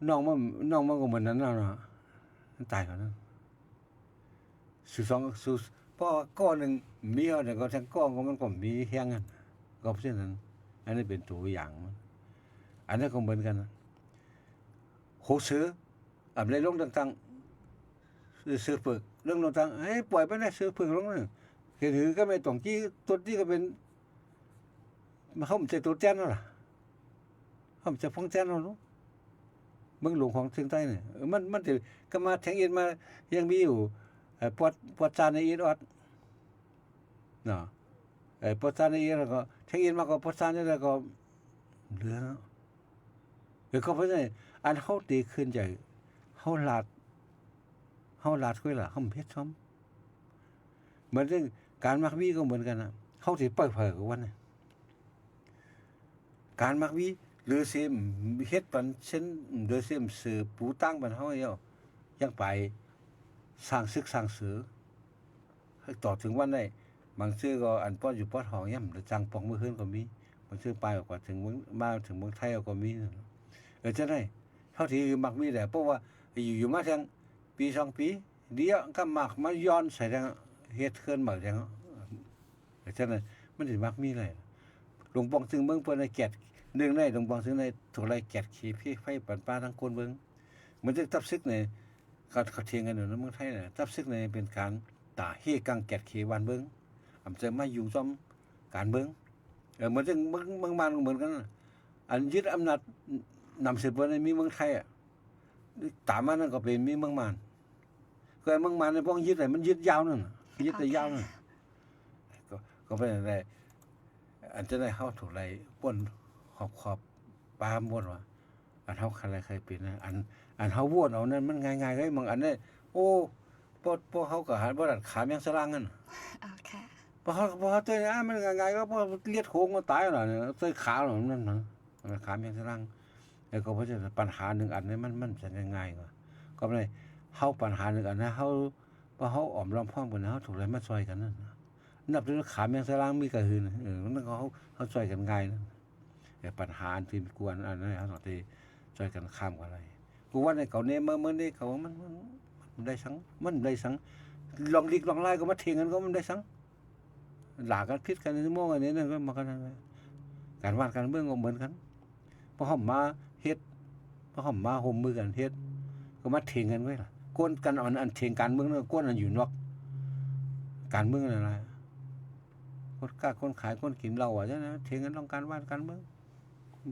น้องมันก็เหมือนนั้นเนาะตายก่อนนั้นสุดเพราะก้อนหนึ่งมีเอาแต่ก็ทั้งก้อนก็มันก็มีเฮียงกันก็เพราะฉะนั้นอันนี้เป็นตัวอย่างอันนี้ก็เหมือนกันโหซื้ออะไรลงต่างๆซื้อเปลือกเรื่องต่างๆให้ปล่อยไปได้ซื้อเปลือกลงนึงถือก็ไม่ต้องจี้ตัวที่ก็เป็นมาเขาจะตัวแจ้นแล้วล่ะเขาจะฟ้องแจ้นแล้วเนาะเมืองหลวงของเชียงใต้เนี่ยมันจะก็มาแทงอินมายังมีอยู่ปวดจานในอินออดเนาะปวดจานในอินแล้วก็แทงอินมาก็ปวดจานนี่แล้วก็เหลือก็เพราะฉะนั้นอันเขาตีขึ้นใจเขาลาดคุยล่ะเขาเพชรซ้อมเหมือนเรื่องการมักวีก็เหมือนกันนะเขาถือเปิดเผยกับวันนี้การมักวีหรือเสียมเฮ็ดปันเช่นหรือเสียมสื่อปูตั้งปันเขายังไปสร้างซึกสร้างสือให้ต่อถึงวันได้บางชื่อก็อันป้อนอยู่ป้อนหองย่ำหรือจังปองมือขึ้นก็มีบางชื่อไปกว่าถึงมาถึงเมืองไทยก็มี จะได้เท่าที่มักมีแต่เพราะว่าอยู่มาทั้งปี2 ปีเดี๋ยวก็มักมาย้อนใส่ทางเฮ็ดเคลื่อนมักจังฉะนั้นมันสิมักมีเลยหลวงปองซึ่งเบิ่งเพิ่นได้แกะเรื่องได้หลวงปองซึ่งได้ถูกไล่แกะขี้พี่ไฟปันป้าทั้งคนเบิ่งมันจะทับซึกในเขาเถียงกันอยู่ในเมืองไทยน่ะทับซึกในเป็นการตาเฮกังแกะขี้วันเบิ่งอำจะมาอยู่ซ่อมการเบิ่งเหมือนจังเมืองมานเหมือนกันอันยึดอำนาจนำสืบไว้ในมีเมืองไทยอ่ะตามมานั่นก็เป็นมีเมืองมานเคยเมืองมานในพวกยึดไหนมันยึดยาวนั่นยึดแต่ยาวนั่นก็เป็นอะไรอันจะได้เข้าถูกไรป้นขอบปามวนว่าอันเฮาคันอะไรเคยเป็นนะอันเฮาวนเอานั้นมันง่ายๆเลยบางอันเนี่ยโอ้พวกเฮาก็หาบ่ดัดขาแมงสลางนั่นค่ะพอเขาเตยมันง่ายๆก็พอเลียดโค้งมันตายน่ะเนี่ยเตยขาหน่อยนั่นนะขาแมงสลางแล้วก็เพราะฉะนั้นปัญหาหนึ่งอันนี้มันจะง่ายๆกว่าก็เลยเฮาปัญหาหนึ่งอันนะเฮาพอเฮาอ้อมล้อมพ้อมกันเฮาถูกอะไรมาซอยกันนั่นนับถือขาแมงสลางมีกระหือนั่นก็เขาซอยกันง่ายนั่นแต่ปัญหาอันที่กวนอันนั้นเฮาต้องซอยกันข้ามกันอะไรกูว่าในเขาเนี่ยเมื่อนี้เขามันได้สังมันได้สังลองลิกลองไล่ก็มาเถียงกันก็มันได้สังหลากันพิษกันในโมงอันนี้นั่นก็มากันการวาดการเบื้องก็เหมือนกันพอหอมมาเฮ็ดพอหอมมาห่มมือกันเฮ็ดก็มาเถียงกันไว้ล่ะก้นกันอันเถียงการเมืองนั่นก้นอันอยู่นอกการเมืองอะไรคนกล้าคนขายคนกินเราอ่ะใช่ไหมเถียงกันต้องการวาดการเมือง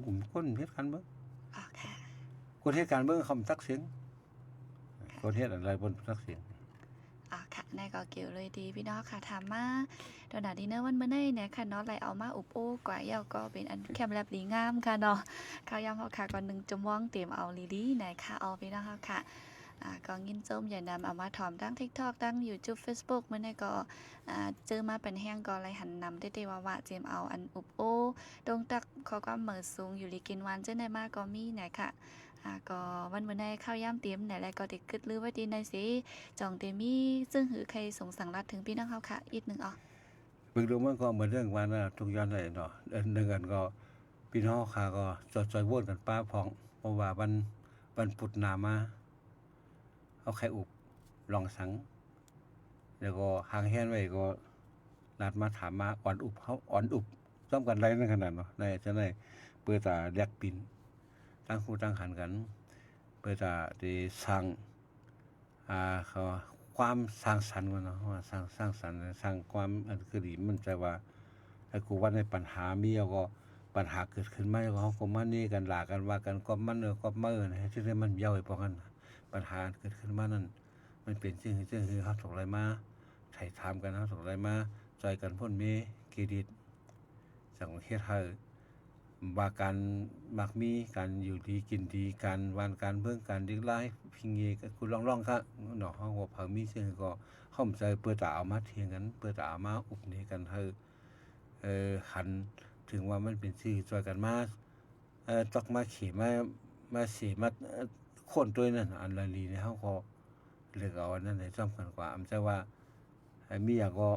กลุ่มคนเฮ็ดการเมืองคนเฮ็ดการเมืองคำทักเสียงคนเฮ็ดอะไรบนทักเสียงค่ะในก็เกี่ยวเลยดีพี่น้องค่ะถามมาตอนนี้เนอะวันเมื่อไหร่เนี่ยค่ะเนาะไหลเอามาอุบโอ้กว่าเย้าก็เป็นอันแคมแลบลีงามค่ะเนาะข้าวยำเขาค่ะก่อน1 จมองเตรียมเอาลีๆไหนค่ะเอาพี่น้องค่ะก็ยินจมอย่านำเอามาถอมทั้ง TikTok ทั้ง YouTube Facebook เมื่อไหร่ก็เจอมาเป็นแห้งก็ไหลหันนำได้ว่าเจมเอาอันอุบโอ้ตรงตักเขาก็เหมือสูงอยู่ลีกินวันเจ้าในมาก็มีไหนค่ะก็วันเมื่อในข้าวย่ำเตรียมไหนแล้วก็เด็กกึดลือไว้ดีในสิจองเตมีซึ่งหือใครสงสังรัดถึงพี่น้องเขาค่ะอีกหนึ่งเพิ่งรู้มันก็เหมือนเรื่องวันน่ะทุกย้อนเลยเนาะหนึ่งกันก็พี่น้องค่ะก็จอยวนกันป้าพองเพราะว่าวันพุธนามาเอาไข่อุบลองสังแล้วก็หางแห้นไว้ก็นัดมาถามมาอ่อนอุบเขาอ่อนอุบซ้อมกันไรนั่นขนาดเนาะในจะได้เปิดตาแลกปินตั้งคู่ตั้งหันกันเพื่อจะได้สร้างเขาความสร้างสรรค์กันเนาะว่าสร้างสรรค์สร้างความอันคือดีมันใจว่าไอ้กูว่าในปัญหามีแล้วก็ปัญหาเกิดขึ้นมาแล้วเขาก็มานี่กันหลากันว่ากันก็มันก็เมื่อนะที่ได้มันย่อยพอกันปัญหาเกิดขึ้นมานั่นมันเป็นสิ่งที่เขาส่งอะไรมาไถ่ถามกันเขาส่งอะไรมาจอยกันพ่นมีเครดิตสังเกตให้ว่าการมักมีการอยู่ดีกินดีการวันการเบิ่งการดิ้งไล่พิงเงก็คุณลองครับเนาะเฮาว่าเผามีซึ่งก็เข้าใจเปิดตาเอามาเถียงกันเปิดตาเอามาอุบนี่กันให้หันถึงว่ามันเป็นชื่อช่วยกันมาตอกมาขี่มาสีมาคนตัวนั้นอันละลีนี่เฮาก็เลือกเอาอันนั้นให้สำคัญกว่าอำใจว่ามีอยากก็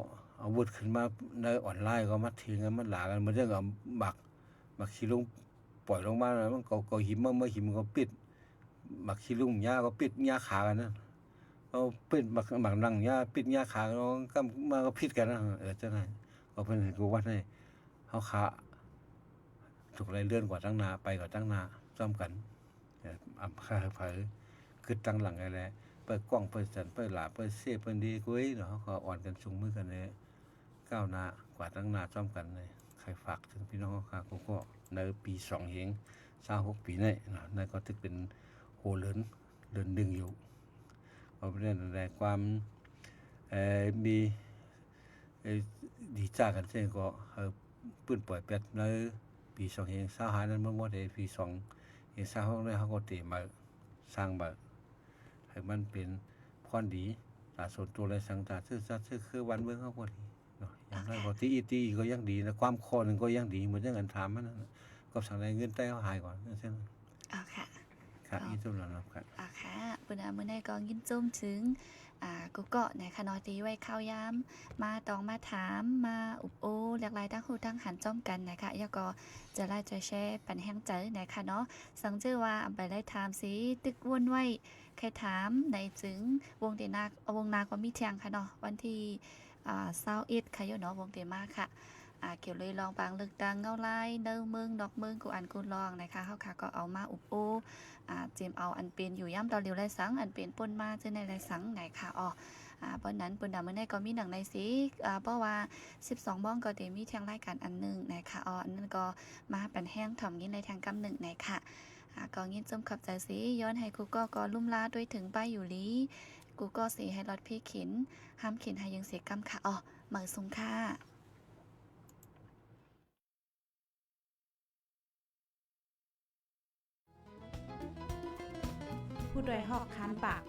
อาวุธขึ้นมาในออนไลน์ก็มาเถียงกันมันหลากันมันเรื่องบักขี้ลุงปล่อยลงมาแล้วมันก็หิมเมื่อหิมก็ปิดบักขี้ลุงหญ้าก็ปิดหญ้าขากันนะเอาปิดบักนั่งหญ้าปิดหญ้าขาก็มาก็ผิดกันนะเจ้าไหนก็เป็นกูว่าให้เฮาขาถูกอะไรเลื่อนกว่าตั้งนาไปกว่าตั้งนาซ้อมกันค่าเผยคือตั้งหลังไงแหละเปิดกล้องเปิดสันเปิดหลาเปิดเสียเปิดดีกุ้ยเนาะก็อ่อนกันสูงมือกันเลยก้าวหน้ากว่าตั้งนาซ้อมกันเลยใครฝากถึงพี่น้องค่ะก็ในปี2เฮง26ปีนี่นะนั่นก็ถือเป็นโหเลินดึงอยู่เพราะเป็นในความมีดีจ้ากันเช่นก็ปืนปล่อยเป็ดในปี2เฮง25นั้นบ่ได้ปี2เฮง26นั้นเฮาก็เตมาสร้างบ่ให้มันเป็นพรดีตาส่วนตัวและสังตาซื่อคือวันเบิ่งเฮาก็ดีอย่างไรก็ตีก็ยังดีนะความคอหนึ่งก็ยังดีเหมือนอย่างนั้นถามมันก็สั่งได้เงินใต้เขาหายก่อนใช่ไหมค่ะครับยินจุ่มแล้วครับค่ะเมื่อไหร่ก็ยินจุ่มถึง กูก็ในคณะตีไว้ข้าวยามมาตองมาถามมาอุบโอหลากหลายทั้งหูทั้งหันจ้อมกันนะคะแล้วก็จะไล่จะแชร์ปันแห้งใจนะคะเนาะสังเจอว่าไปไล่ถามสิตึกวนไว้ใครถามในจึงวงเดนาวงนาก็มีเทียงค่ะเนาะวันที่21ค่ะเนาะวงเดมาค่ะเกี่ยวเลยลองบางลึกดังเงาลายเนื้อเมืองดอกเมืองกูอันกูลองนะคะเฮาค่ะก็เอามาอุบโอเจมเอาอันเป็นอยู่ย่ำตอนเรียวไรสังอันเป็นป่นมาเจอในไรสังไหนค่ะเพราะนั้นปุ่นดำเมื่อในก็มีหนังในสีเพราะว่า12บ้องก็เดมีทางรายการอันหนึ่งนะคะอันนั้นก็มาเป็นแห้งถ่อมยินในทางกำหนึ่งไหนค่ะก็ยินจมขับใจสีย้อนให้กูก็ลุ่มลาด้วยถึงป้ายอยู่ลีกูก็สีให้รถพี่ขินห้ามขินให้ยังเสียกำค่ะเหมือซุงค่ะผู้ดยหอกคันปาก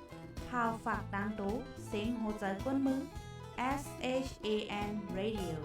พาวฝากดังตู้เสียงโหใจก้นมึง SHAN Radio